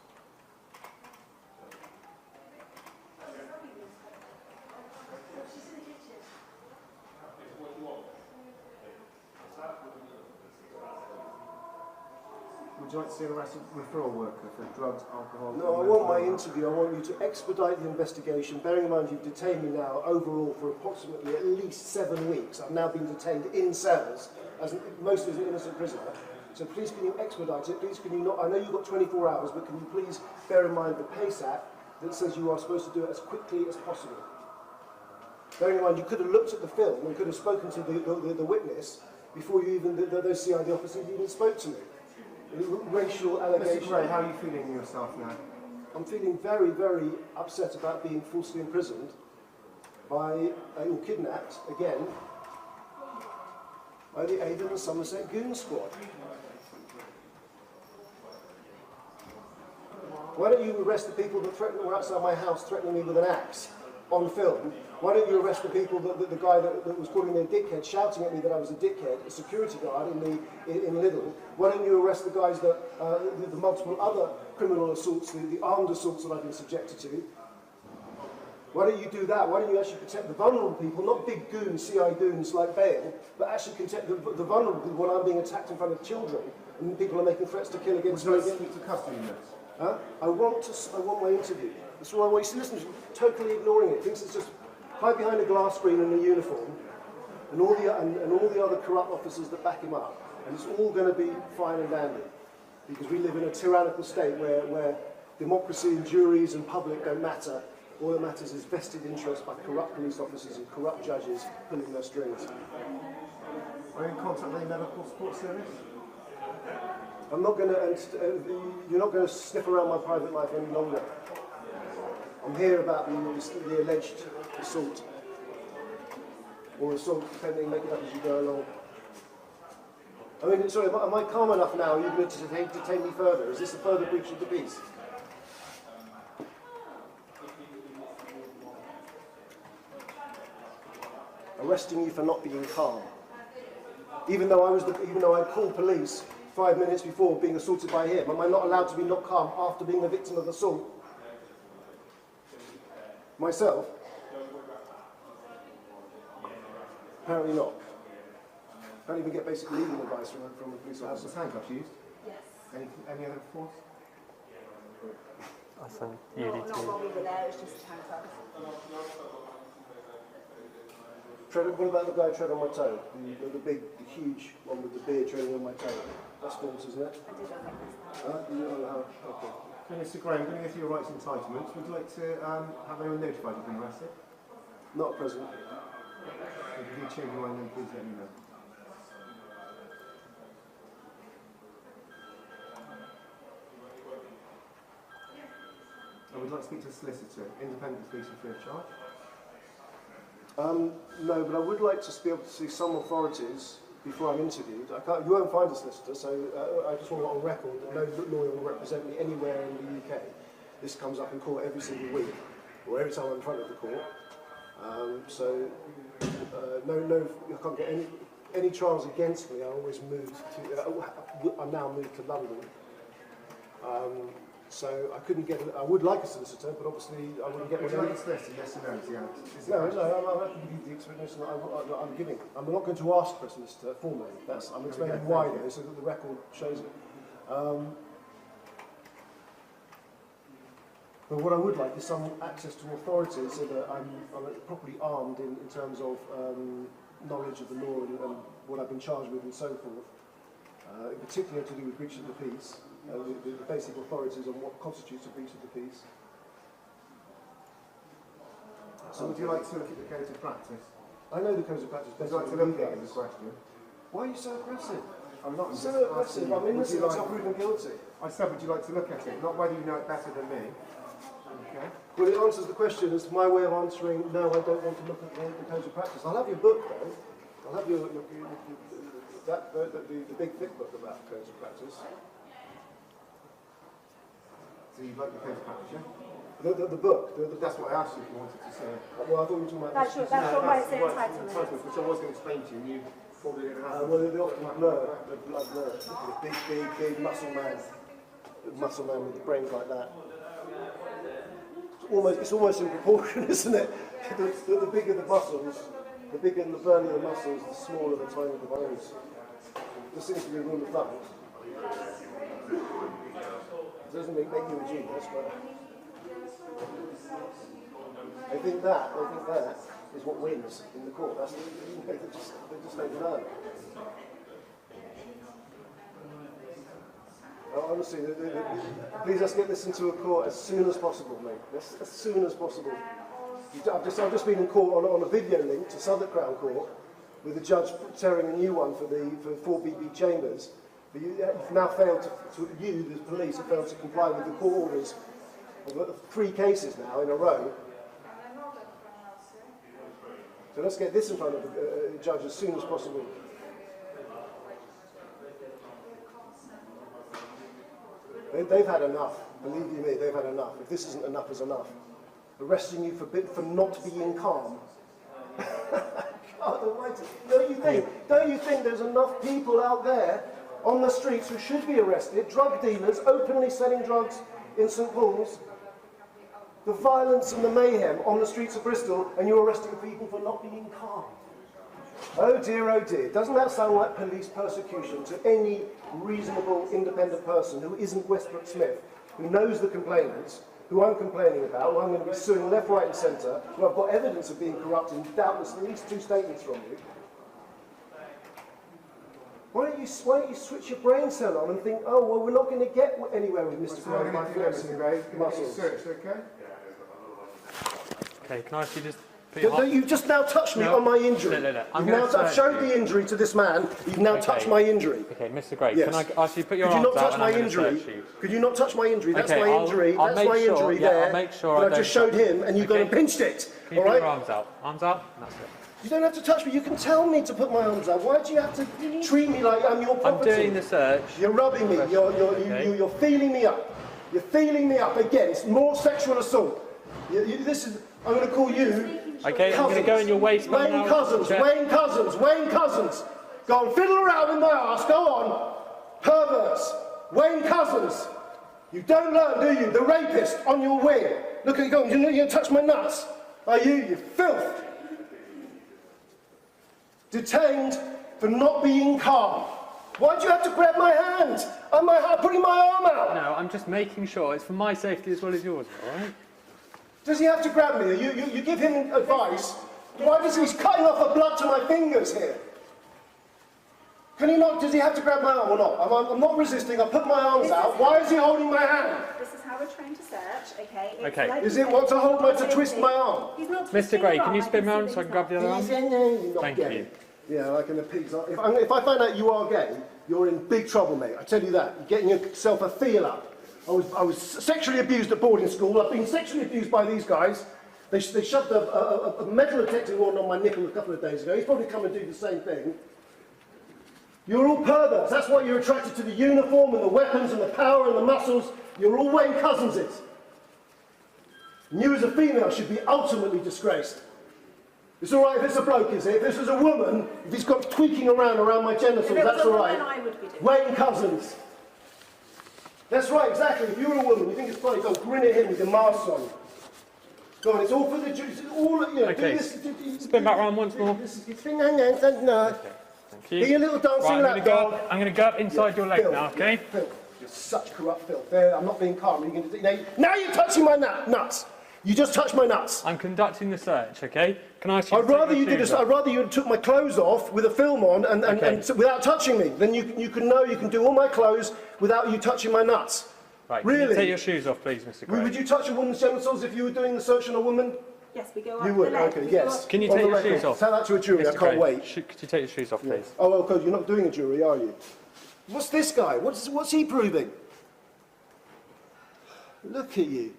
Would you like to see an arrested referral worker for drugs, alcohol? No, I want my interview. I want you to expedite the investigation. Bearing in mind you've detained me now overall for approximately at least 7 weeks. I've now been detained in cells, mostly as an innocent prisoner. So please can you expedite it? Please can you not, I know you've got 24 hours, but can you please bear in mind the PACE Act that says you are supposed to do it as quickly as possible. Bearing in mind you could have looked at the film and could have spoken to the witness before you even, those CID officers even spoke to me. Racial allegations. Mr. Gray, how are you feeling yourself now? I'm feeling very, very upset about being falsely imprisoned by, or kidnapped, again, by the Avon and Somerset Goon Squad. Why don't you arrest the people that were outside my house threatening me with an axe on film? Why don't you arrest the people, the guy that was calling me a dickhead, shouting at me that I was a dickhead, a security guard in Lidl? Why don't you arrest the guys that, the multiple other criminal assaults, the armed assaults that I've been subjected to? Why don't you do that? Why don't you actually protect the vulnerable people, not big goons, CI goons like Bale, but actually protect the vulnerable people when I'm being attacked in front of children and people are making threats to kill against me? Would you like to speak to custody nurse? I want my interview. That's all I want. You see, listen, totally ignoring it. Thinks it's just hide behind a glass screen in a uniform, and all the other corrupt officers that back him up, and it's all going to be fine and dandy, because we live in a tyrannical state where democracy and juries and public don't matter. All that matters is vested interest by corrupt police officers and corrupt judges pulling their strings. Are you in contact with any medical support service? I'm not going to. You're not going to sniff around my private life any longer. I'm here about the alleged assault, or assault, depending, make it up as you go along. I mean, sorry, am I calm enough now? Are you going to detain me further? Is this a further breach of the peace? Arresting you for not being calm, even though I called police 5 minutes before being assaulted by him. Am I not allowed to be not calm after being the victim of assault? Myself? Apparently not. Can't even get basic legal advice from a police officer. Was handcuffs used? Yes. Any other force? I think you need Not while we were there, it was just handcuffs. What about the guy tread on my toe? The big, the huge one with the beard treading on my toe. That's false, isn't it? I did not You don't know how. Okay. Okay, Mr. Gray, I'm going to go through your rights and entitlements. Would you like to have anyone notified you've been arrested? Not present. If you do change your mind, then please let me know. I would like to speak to a solicitor, independent police and free of charge. No, but I would like to be able to see some authorities before I'm interviewed. You won't find a solicitor, so I just want it on record that no lawyer will represent me anywhere in the UK. This comes up in court every single week, or every time I'm in front of the court. No, I can't get any trials against me. I'm now moved to London. So I couldn't get. I would like a solicitor, but obviously I wouldn't get one. Would you like a solicitor? Yes or no? No, I'm happy to give the explanation that I'm giving. I'm not going to ask for a solicitor formally. I'm explaining why though, so that the record shows it. But what I would like is some access to authority so that I'm properly armed in terms of knowledge of the law and what I've been charged with and so forth. In particular to do with breach of the peace, the basic authorities on what constitutes a breach of the peace. So would you like to look at the codes of practice? I know the codes of practice. Would you like to look at it as a question? Why are you so aggressive? I'm not so aggressive. I'm innocent until proven guilty. I said, would you like to look at it? Not whether you know it better than me. Okay. Well, it answers the question. It's my way of answering, no, I don't want to look at the codes of practice. I'll have your book, though. I'll have the big thick book about codes of practice. So you'd like the codes of practice, yeah? The book. That's what I asked you if you wanted to say. Well, I thought you were talking about... That's your rights and entitlements. Which I was going to explain to you, and you probably didn't have. Well, they often blur. The blood blur. Big muscle man. Muscle man with brains like that. It's almost in proportion, isn't it? The bigger the muscles, the bigger and the burnier the muscles, the smaller the tiny the bones. This seems to be a rule of thumb. It doesn't make you a genius, but I think that is what wins in the court. That's they just don't learn. Honestly, please let's get this into a court as soon as possible, mate. As soon as possible. I've just been in court on a video link to Circuit Crown Court with the judge tearing a new one for 4BB Chambers. But you've now failed the police have failed to comply with the court orders of 3 cases now in a row. So let's get this in front of the judge as soon as possible. They've had enough. Believe you me, they've had enough. If this isn't enough, is enough. Arresting you for not being calm. God almighty. Don't you think there's enough people out there on the streets who should be arrested, drug dealers openly selling drugs in St Paul's, the violence and the mayhem on the streets of Bristol, and you're arresting people for not being calm? Oh dear, doesn't that sound like police persecution to any reasonable independent person who isn't Westbrook Smith, who knows the complainants, who I'm complaining about, who I'm going to be suing left, right and centre, who I've got evidence of being corrupt and doubtless at least 2 statements from you? Why don't you switch your brain cell on and think, oh, well, we're not going to get anywhere with Mr. Gray by flexing muscles. Okay, can I actually just... You've just now touched me on my injury. No. I've showed the injury to this man. You've now touched my injury. Okay, Mr. Gray, yes. Can I ask you to put your arms out? Could you not touch my injury? Could you not touch my injury? That's my injury. That's my injury there. I'll make sure I just showed him, and you've gone and pinched it. Can you put your arms out? Arms out? And that's it. You don't have to touch me. You can tell me to put my arms out. Why do you have to treat me like I'm your property? I'm doing the search. You're rubbing me. You're feeling me up. You're feeling me up. Again, it's more sexual assault. I'm going to call you. Okay, Cousins. I'm going to go in your waistband now. Wayne Cousins. Go and fiddle around with my arse. Go on. Perverts. Wayne Cousins. You don't learn, do you? The rapist on your wing. Look at you going. You're going to touch my nuts. Are you? You filth. Detained for not being calm. Why do you have to grab my hand? I'm putting my arm out. No, I'm just making sure it's for my safety as well as yours, all right? Does he have to grab me? You give him advice. Why does he's cutting off the blood to my fingers here? Can he not? Does he have to grab my arm or not? I'm not resisting. I put my arms out. Why is he holding my hand? This is how we're trained to search, okay? Okay. Like is it what to hold to twist my arm? He's not Mr. Gray, can you spin round so I can grab the other arm? Thank you. Yeah, like in the pigs. If I find out you are gay, you're in big trouble, mate. I tell you that. You're getting yourself a feel up. I was sexually abused at boarding school. I've been sexually abused by these guys. They shoved a metal detecting wand on my nipple a couple of days ago. He's probably come and do the same thing. You're all perverts. That's why you're attracted to the uniform and the weapons and the power and the muscles. You're all Wayne Cousinses. And you as a female should be ultimately disgraced. It's all right if it's a bloke, is it? If this is a woman, if he's got tweaking around my genitals, that's all right. I would be doing. Wayne Cousins. That's right, exactly. If you're a woman, you think it's funny, go grin at him with your mask on. Go on, it's all for the Jews. It's all, okay. Do this. Spin back round once more. Okay, thank you. Be a little dancing lap dog. I'm going to go up inside your leg now, okay? You're such corrupt filth. There, I'm not being calm. Now you're touching my nuts. You just touched my nuts. I'm conducting the search, okay? Can I ask you I'd rather you took my clothes off with a film on and without touching me. Then you can know you can do all my clothes without you touching my nuts. Right, really? Can you take your shoes off, please, Mr. Gray? Would you touch a woman's genitals if you were doing the search on a woman? Yes, we go up. You would, okay, yes. Can you take your shoes off? Tell that to a jury, Mr. I can't Gray, wait. Could you take your shoes off, please? Oh, well, because you're not doing a jury, are you? What's this guy? What's he proving? Look at you.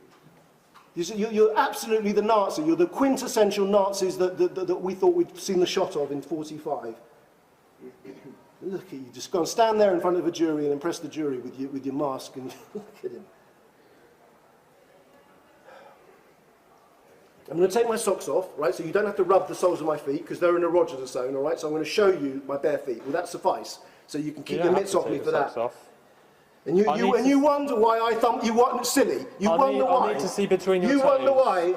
You're absolutely the Nazi. You're the quintessential Nazis that we thought we'd seen the shot of in 45. Look at you. Just go and stand there in front of a jury and impress the jury with your mask. And look at him. I'm going to take my socks off, right, so you don't have to rub the soles of my feet, because they're in a erogenous zone, all right? So I'm going to show you my bare feet. Will that suffice? So you can keep your mitts off me for that. And you wonder why I thump you. What silly? You wonder why. I need to see between your toes. You wonder why.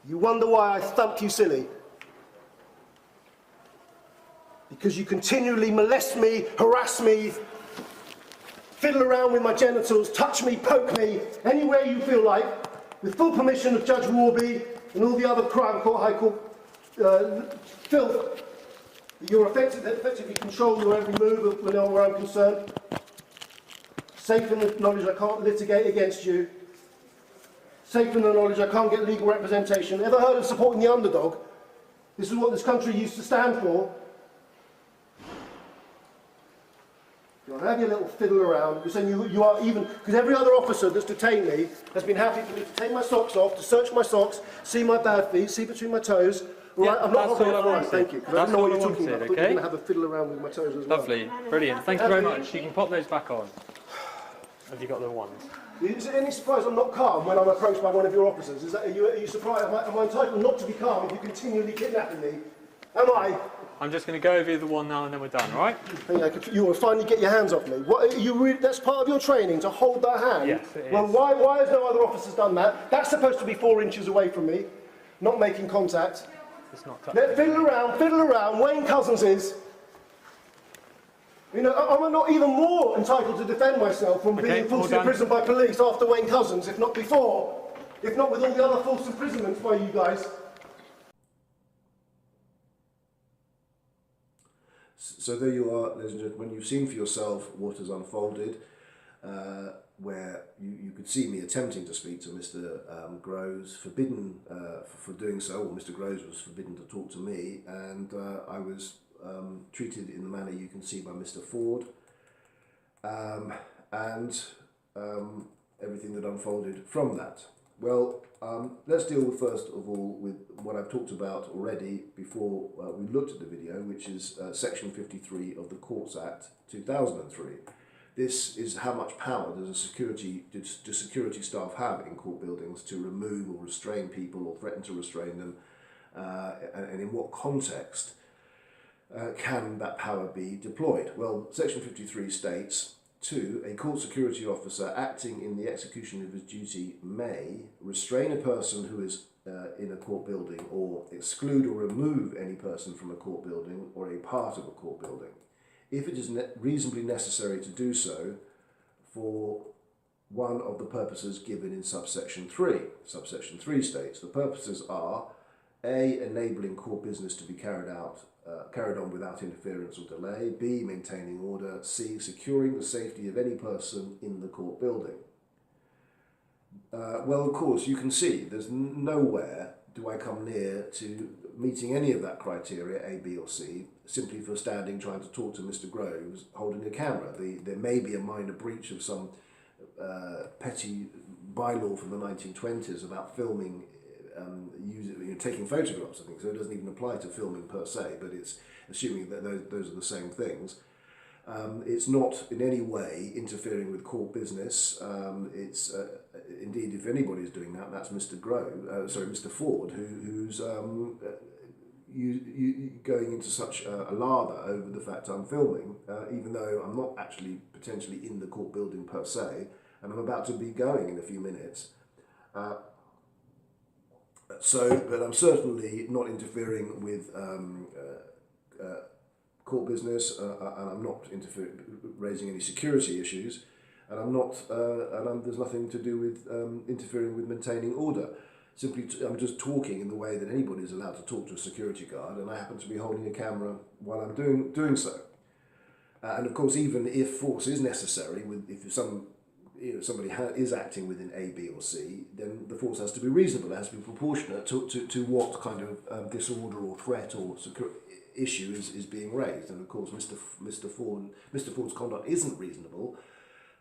You wonder why I thumped you, silly. Because you continually molest me, harass me, fiddle around with my genitals, touch me, poke me, anywhere you feel like, with full permission of Judge Warby and all the other Crown Court, High Court filth. You're effectively control your every move where I'm concerned. Safe in the knowledge I can't litigate against you. Safe in the knowledge I can't get legal representation. Ever heard of supporting the underdog? This is what this country used to stand for. You'll have your little fiddle around. You're saying you are even, because every other officer that's detained me has been happy for me to take my socks off, to search my socks, see my bad feet, see between my toes. Yeah, right, I'm not that's all I wanted. Thank you. Because I don't know what you're talking about. I thought you were going to have a fiddle around with my toes as well. Lovely, brilliant. Thank you very much. You can pop those back on. Have you got the ones? Is it any surprise I'm not calm when I'm approached by one of your officers? Are you surprised? Am I entitled not to be calm if you're continually kidnapping me? Am I? I'm just going to go over the one now and then we're done, all right? You will finally get your hands off me. That's part of your training, to hold that hand? Yes, it is. Well, why has no other officers done that? That's supposed to be 4 inches away from me, not making contact. It's not Fiddle around. Wayne Couzens is. You know, am I not even more entitled to defend myself from being falsely imprisoned by police after Wayne Couzens, if not before? If not with all the other false imprisonments by you guys? So there you are, ladies and gentlemen. You've seen for yourself what has unfolded, where you could see me attempting to speak to Mr. Groves, forbidden for doing so, or Mr. Groves was forbidden to talk to me, and I was treated in the manner you can see by Mr. Ford, and everything that unfolded from that. Well, let's deal first of all with what I've talked about already before we looked at the video, which is Section 53 of the Courts Act 2003. This is how much power do security staff have in court buildings to remove or restrain people or threaten to restrain them, and in what context can that power be deployed? Well, Section 53 states, 2. A court security officer acting in the execution of his duty may restrain a person who is in a court building or exclude or remove any person from a court building or a part of a court building, if it is reasonably necessary to do so for one of the purposes given in subsection 3. Subsection 3 states the purposes are A. Enabling court business to be carried on without interference or delay. B. Maintaining order. C. Securing the safety of any person in the court building. Well, of course, you can see there's nowhere do I come near to meeting any of that criteria, A, B or C, simply for standing trying to talk to Mr. Groves holding a camera. There may be a minor breach of some petty bylaw from the 1920s about filming, taking photographs, I think, so it doesn't even apply to filming per se, but it's assuming that those are the same things. It's not in any way interfering with court business. It's indeed, if anybody's doing that, that's Mr. Ford, who's going into such a lather over the fact I'm filming, even though I'm not actually potentially in the court building per se, and I'm about to be going in a few minutes. But I'm certainly not interfering with court business, and I'm not raising any security issues, and I'm not, there's nothing to do with interfering with maintaining order. Simply, I'm just talking in the way that anybody is allowed to talk to a security guard, and I happen to be holding a camera while I'm doing so. And of course, even if force is necessary, if somebody is acting within A, B, or C, then the force has to be reasonable. It has to be proportionate to what kind of disorder or threat or issue is being raised. And of course, Mr. Ford's conduct isn't reasonable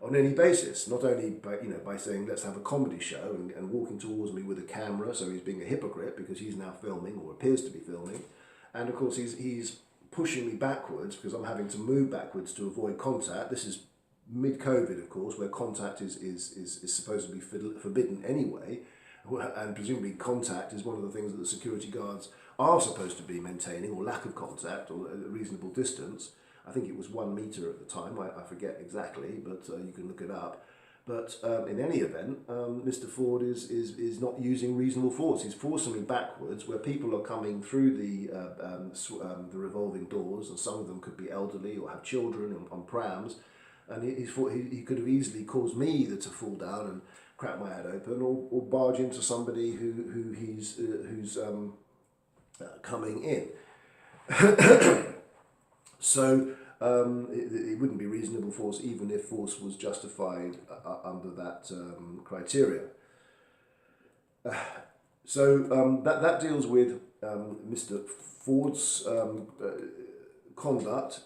on any basis. Not only by saying let's have a comedy show and walking towards me with a camera, so he's being a hypocrite because he's now filming or appears to be filming, and of course he's pushing me backwards because I'm having to move backwards to avoid contact. This is mid-COVID, of course, where contact is supposed to be forbidden anyway, and presumably contact is one of the things that the security guards are supposed to be maintaining, or lack of contact, or a reasonable distance. I think it was 1 metre at the time, I forget exactly, but you can look it up. But in any event, Mr. Ford is not using reasonable force. He's forcing me backwards where people are coming through the revolving doors, and some of them could be elderly or have children on prams, and he could have easily caused me either to fall down and crack my head open, or barge into somebody who's coming in. So it wouldn't be reasonable force even if force was justified under that criteria. So that deals with Mr. Ford's conduct,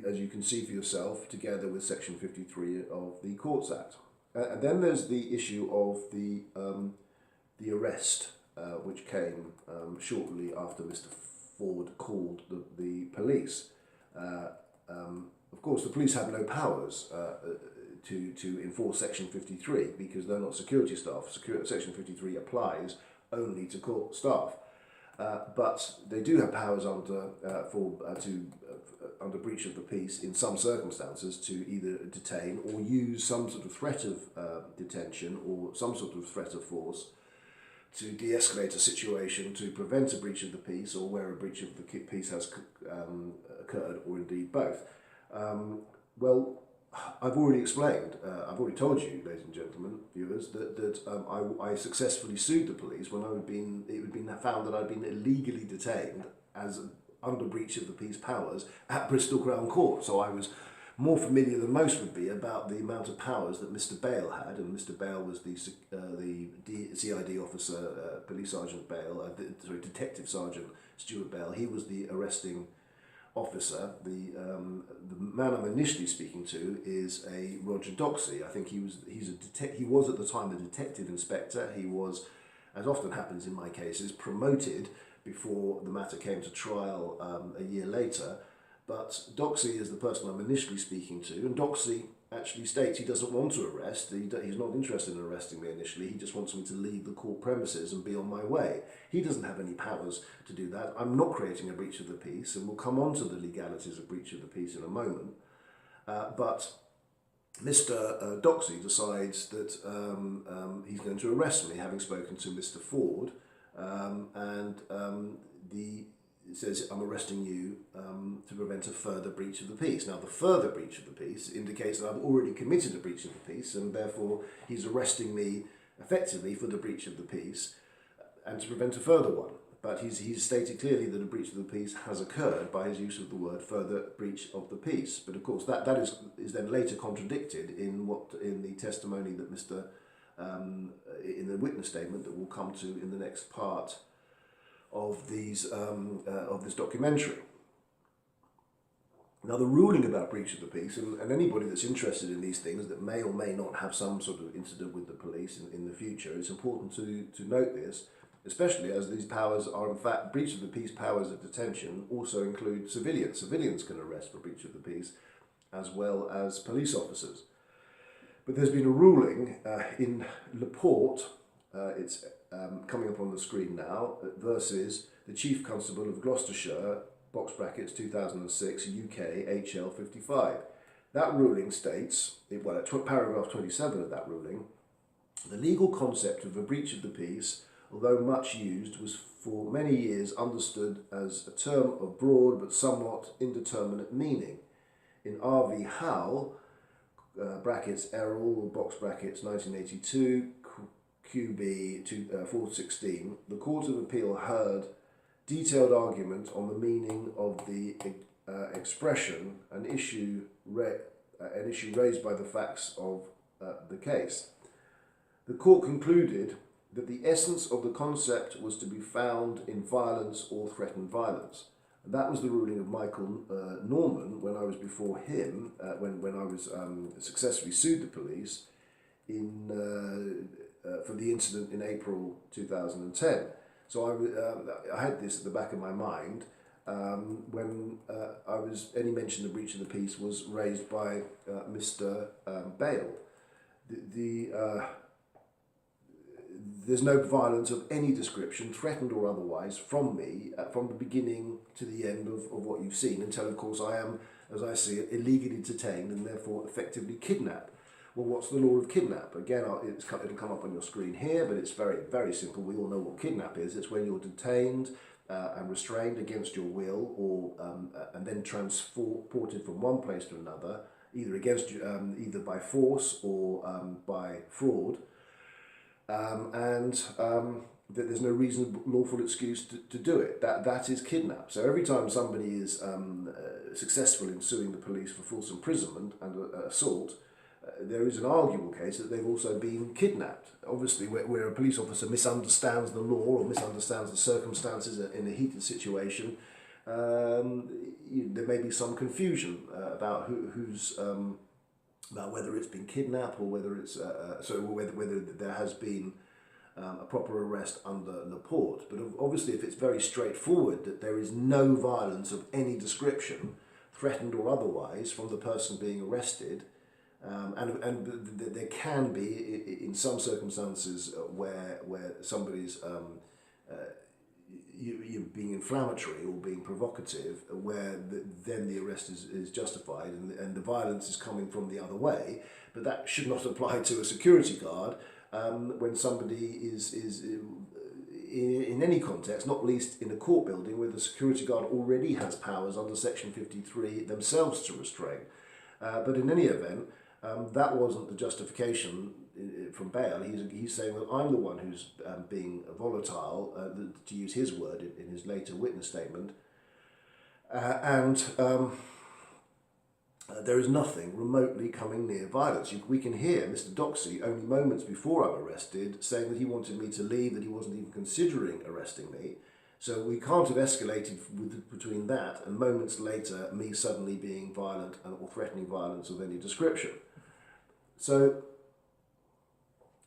as you can see for yourself, together with Section 53 of the Courts Act. And then there's the issue of the arrest, which came shortly after Mr. Ford called the police. Of course, the police have no powers to enforce Section 53 because they're not security staff. Section 53 applies only to court staff, but they do have powers under breach of the peace in some circumstances to either detain or use some sort of threat of detention or some sort of threat of force to de-escalate a situation, to prevent a breach of the peace, or where a breach of the peace has occurred, or indeed both. Well, I've already explained, I've already told you, ladies and gentlemen, viewers, that I successfully sued the police when it had been found that I'd been illegally detained as under breach of the peace powers at Bristol Crown Court. So I was more familiar than most would be about the amount of powers that Mr. Bale had, and Mr. Bale was the CID officer, Police Sergeant Bale, Detective Sergeant Stuart Bale. He was the arresting officer. The man I'm initially speaking to is a Roger Doxey. I think he was at the time a detective inspector. He was, as often happens in my cases, promoted before the matter came to trial a year later. But Doxey is the person I'm initially speaking to, and Doxey actually states he doesn't want to arrest. He's not interested in arresting me initially. He just wants me to leave the court premises and be on my way. He doesn't have any powers to do that. I'm not creating a breach of the peace, and we'll come on to the legalities of breach of the peace in a moment. But Mr. Doxey decides that he's going to arrest me, having spoken to Mr. Ford, it says, I'm arresting you to prevent a further breach of the peace. Now, the further breach of the peace indicates that I've already committed a breach of the peace, and therefore he's arresting me effectively for the breach of the peace and to prevent a further one. But he's stated clearly that a breach of the peace has occurred by his use of the word further breach of the peace. But of course, that is then later contradicted in the testimony that in the witness statement that we'll come to in the next part of this documentary. Now, the ruling about breach of the peace, and anybody that's interested in these things that may or may not have some sort of incident with the police in the future, it's important to note this, especially as these powers are in fact, breach of the peace powers of detention also include civilians. Civilians can arrest for breach of the peace as well as police officers. But there's been a ruling in Laporte, it's coming up on the screen now, versus the Chief Constable of Gloucestershire, box brackets 2006, UK, HL 55. That ruling states, paragraph 27 of that ruling, the legal concept of a breach of the peace, although much used, was for many years understood as a term of broad but somewhat indeterminate meaning. In R.V. Howell, brackets Errol, box brackets 1982, QB 416, the Court of Appeal heard detailed argument on the meaning of the expression, an issue raised by the facts of the case. The court concluded that the essence of the concept was to be found in violence or threatened violence. And that was the ruling of Michael Norman when I was before him, when I was successfully sued the police for the incident in April 2010. So I had this at the back of my mind when any mention of breach of the peace was raised by Mr. Bale. There's no violence of any description, threatened or otherwise, from me, from the beginning to the end of what you've seen, until, of course, I am, as I see it, illegally detained and therefore effectively kidnapped. Well, what's the law of kidnap? Again, it'll come up on your screen here, but it's very, very simple. We all know what kidnap is. It's when you're detained and restrained against your will, or and then transported from one place to another, either either by force or by fraud. That there's no reasonable lawful excuse to do it. That is kidnap. So every time somebody is successful in suing the police for false imprisonment and assault, there is an arguable case that they've also been kidnapped. Obviously, where a police officer misunderstands the law or misunderstands the circumstances in a heated situation, there may be some confusion about who's about whether it's been kidnapped or whether it's whether there has been a proper arrest under Laporte. But obviously, if it's very straightforward that there is no violence of any description, threatened or otherwise, from the person being arrested, and there can be, in some circumstances, where somebody's you being inflammatory or being provocative, where then the arrest is justified and the violence is coming from the other way. But that should not apply to a security guard when somebody is in any context, not least in a court building where the security guard already has powers under Section 53 themselves to restrain. But in any event, that wasn't the justification from Bale. He's saying that I'm the one who's being volatile, to use his word in his later witness statement, and there is nothing remotely coming near violence. We can hear Mr. Doxey only moments before I'm arrested saying that he wanted me to leave, that he wasn't even considering arresting me. So we can't have escalated between that and moments later me suddenly being violent or threatening violence of any description. So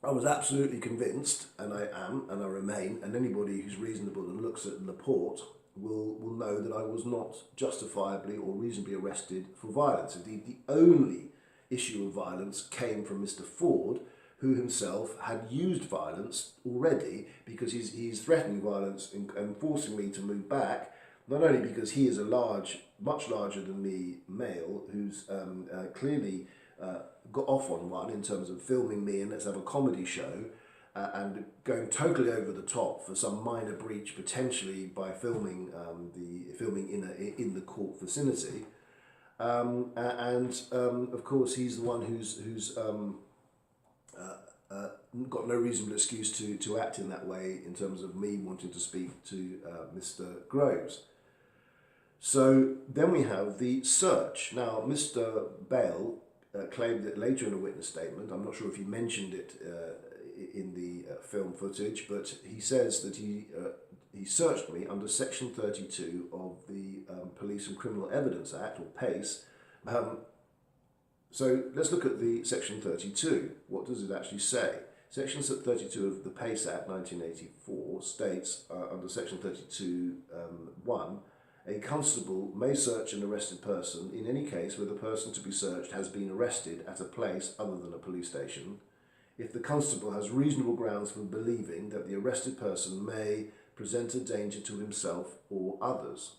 I was absolutely convinced, and I am, and I remain, and anybody who's reasonable and looks at Laporte will know that I was not justifiably or reasonably arrested for violence. Indeed, the only issue of violence came from Mr. Ford, who himself had used violence already, because he's threatening violence and forcing me to move back, not only because he is much larger than me male, who's clearly got off on one in terms of filming me and let's have a comedy show, and going totally over the top for some minor breach, potentially by filming in the court vicinity, and of course he's the one who's got no reasonable excuse to act in that way in terms of me wanting to speak to Mr. Groves. So then we have the search. Now, Mr. Bale claimed it later in a witness statement. I'm not sure if he mentioned it in the film footage, but he says that he searched me under Section 32 of the Police and Criminal Evidence Act, or PACE. So let's look at the Section 32. What does it actually say? Section 32 of the PACE Act 1984 states under Section 32(1), a constable may search an arrested person in any case where the person to be searched has been arrested at a place other than a police station, if the constable has reasonable grounds for believing that the arrested person may present a danger to himself or others.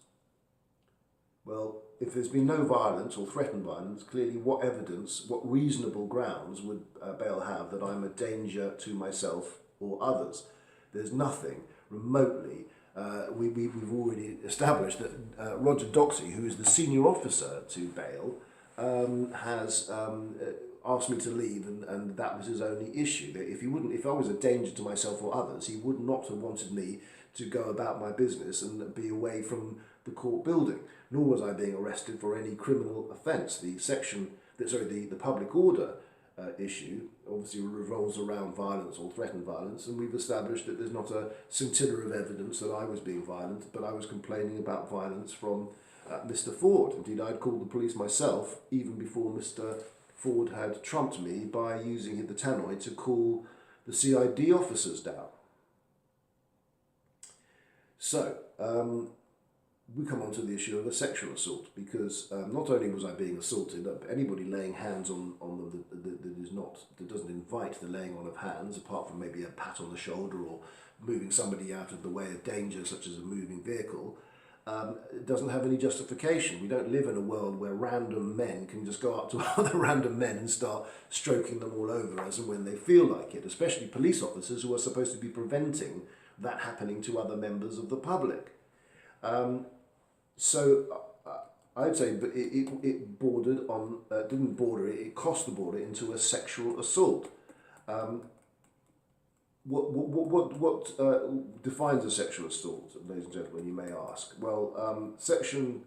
Well, if there's been no violence or threatened violence, clearly what evidence, what reasonable grounds would Bale have that I'm a danger to myself or others? There's nothing remotely we've already established that Roger Doxey, who is the senior officer to bail, has asked me to leave, and that was his only issue. That if I was a danger to myself or others, he would not have wanted me to go about my business and be away from the court building. Nor was I being arrested for any criminal offence. The public order issue obviously revolves around violence or threatened violence, and we've established that there's not a scintilla of evidence that I was being violent, but I was complaining about violence from Mr. Ford. Indeed, I'd called the police myself even before Mr. Ford had trumped me by using the tannoy to call the CID officers down. So, we come on to the issue of a sexual assault, because not only was I being assaulted, anybody laying hands on them that doesn't invite the laying on of hands, apart from maybe a pat on the shoulder or moving somebody out of the way of danger, such as a moving vehicle, doesn't have any justification. We don't live in a world where random men can just go up to other random men and start stroking them all over as and when they feel like it, especially police officers who are supposed to be preventing that happening to other members of the public. I'd say it bordered on, it crossed the border into a sexual assault. What defines a sexual assault, ladies and gentlemen, you may ask? Well, Sexual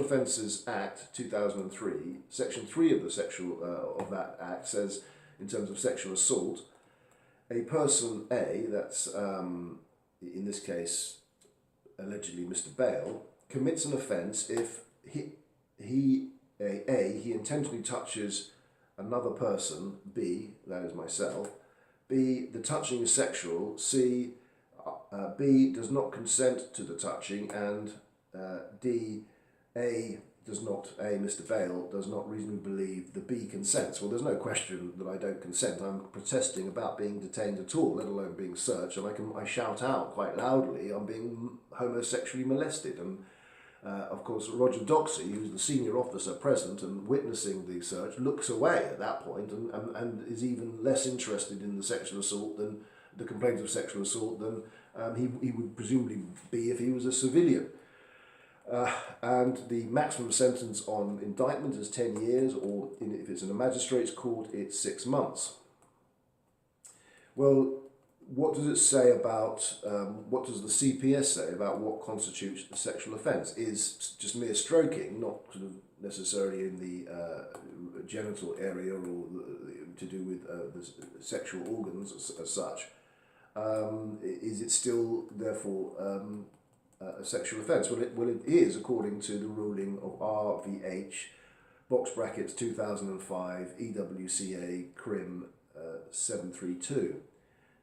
Offences Act 2003, Section 3 of that Act says, in terms of sexual assault, a person A, that's in this case allegedly Mr. Bale, commits an offence if he intentionally touches another person, B, that is myself, B, the touching is sexual, C, B, does not consent to the touching, and D, Mr. Bale does not reasonably believe the B consents. Well, there's no question that I don't consent. I'm protesting about being detained at all, let alone being searched, and I shout out quite loudly, I'm being homosexually molested. And of course, Roger Doxey, who's the senior officer present and witnessing the search, looks away at that point and is even less interested in the sexual assault than the complaint of sexual assault than he would presumably be if he was a civilian. And the maximum sentence on indictment is 10 years, or if it's in a magistrate's court, it's 6 months. Well, what does it say about, what does the CPS say about what constitutes a sexual offence? Is just mere stroking, not sort of necessarily in the genital area or to do with the sexual organs as such, is it still, therefore, a sexual offence? Well, it is, according to the ruling of RVH, box brackets 2005, EWCA, Crim 732.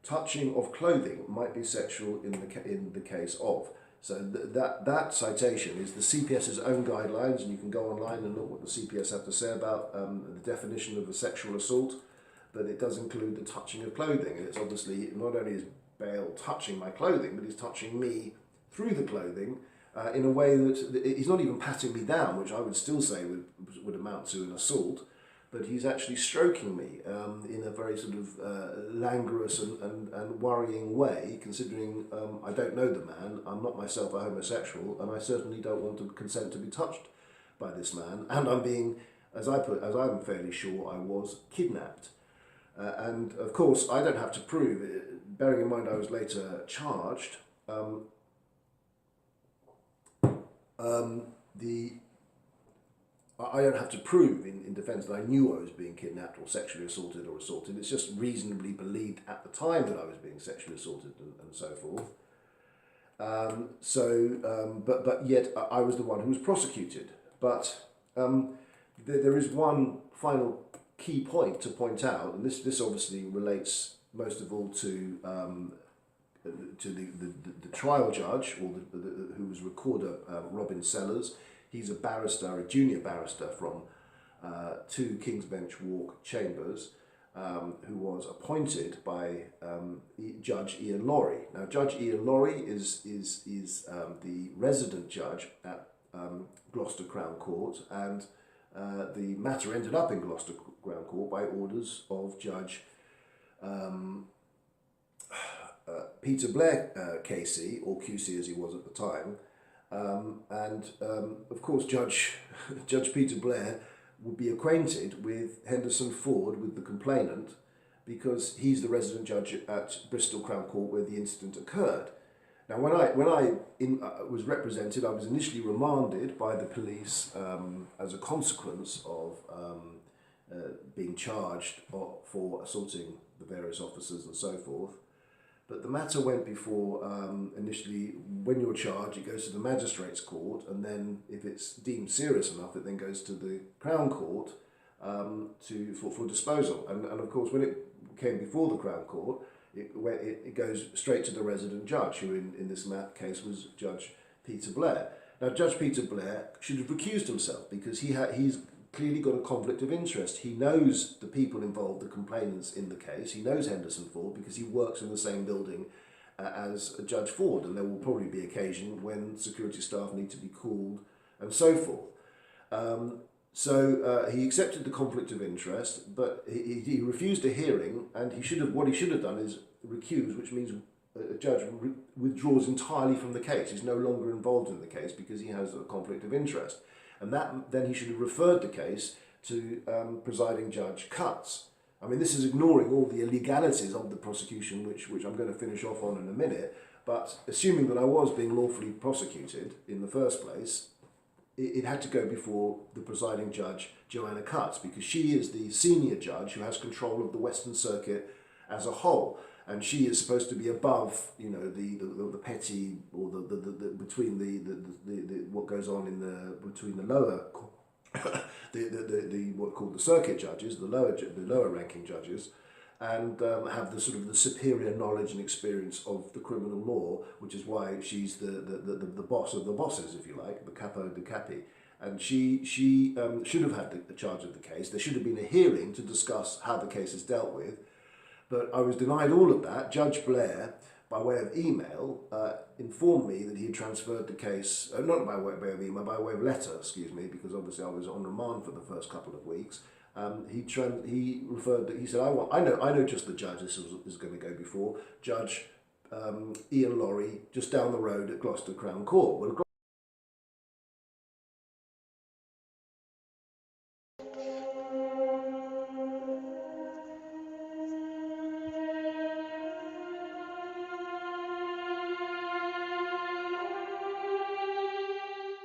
Touching of clothing might be sexual in the case of. So that citation is the CPS's own guidelines, and you can go online and look what the CPS have to say about the definition of a sexual assault, but it does include the touching of clothing. And it's obviously, not only is Bale touching my clothing, but he's touching me through the clothing in a way that he's not even patting me down, which I would still say would amount to an assault, but he's actually stroking me in a very sort of languorous and worrying way, considering I don't know the man, I'm not myself a homosexual, and I certainly don't want to consent to be touched by this man, and I'm being, as I'm fairly sure I was, kidnapped. And of course, I don't have to prove, bearing in mind I was later charged, I don't have to prove in defence that I knew I was being kidnapped or sexually assaulted or assaulted. It's just reasonably believed at the time that I was being sexually assaulted and so forth. But yet I was the one who was prosecuted. But there is one final key point to point out, and this obviously relates most of all to the trial judge, or who was Recorder Robin Sellers. He's a barrister, a junior barrister from 2 King's Bench Walk Chambers, who was appointed by Judge Ian Lawrie. Now, Judge Ian Lawrie is the resident judge at Gloucester Crown Court, and the matter ended up in Gloucester Crown Court by orders of Judge Peter Blair KC, or QC as he was at the time, of course Judge Peter Blair would be acquainted with Henderson Ford, with the complainant, because he's the resident judge at Bristol Crown Court where the incident occurred. Now, when I was represented, I was initially remanded by the police as a consequence of being charged for assaulting the various officers and so forth. But the matter went before, initially, when you're charged, it goes to the magistrate's court, and then if it's deemed serious enough, it then goes to the Crown Court for disposal. And of course, when it came before the Crown Court, it goes straight to the resident judge, who in this case was Judge Peter Blair. Now, Judge Peter Blair should have recused himself because he's clearly got a conflict of interest. He knows the people involved, the complainants in the case. He knows Henderson Ford because he works in the same building as Judge Ford, and there will probably be occasion when security staff need to be called and so forth. So he accepted the conflict of interest, but he refused a hearing, and what he should have done is recuse, which means a judge withdraws entirely from the case. He's no longer involved in the case because he has a conflict of interest. And then he should have referred the case to presiding Judge Cutts. I mean, this is ignoring all the illegalities of the prosecution, which I'm going to finish off on in a minute, but assuming that I was being lawfully prosecuted in the first place, it had to go before the presiding judge, Joanna Cutts, because she is the senior judge who has control of the Western Circuit as a whole, and she is supposed to be above, you know, the petty, or the between the what goes on between the lower what called the circuit judges, the lower ranking judges, and have the sort of the superior knowledge and experience of the criminal law, which is why she's the boss of the bosses, if you like, the capo de capi. And she should have had the charge of the case. There should have been a hearing to discuss how the case is dealt with, but I was denied all of that. Judge Blair, by way of email, informed me that he had transferred the case, not by way of email, by way of letter, excuse me, because obviously I was on remand for the first couple of weeks. He referred that he said, I know just the judge this is going to go before, Judge Ian Lawrie, just down the road at Gloucester Crown Court. Well,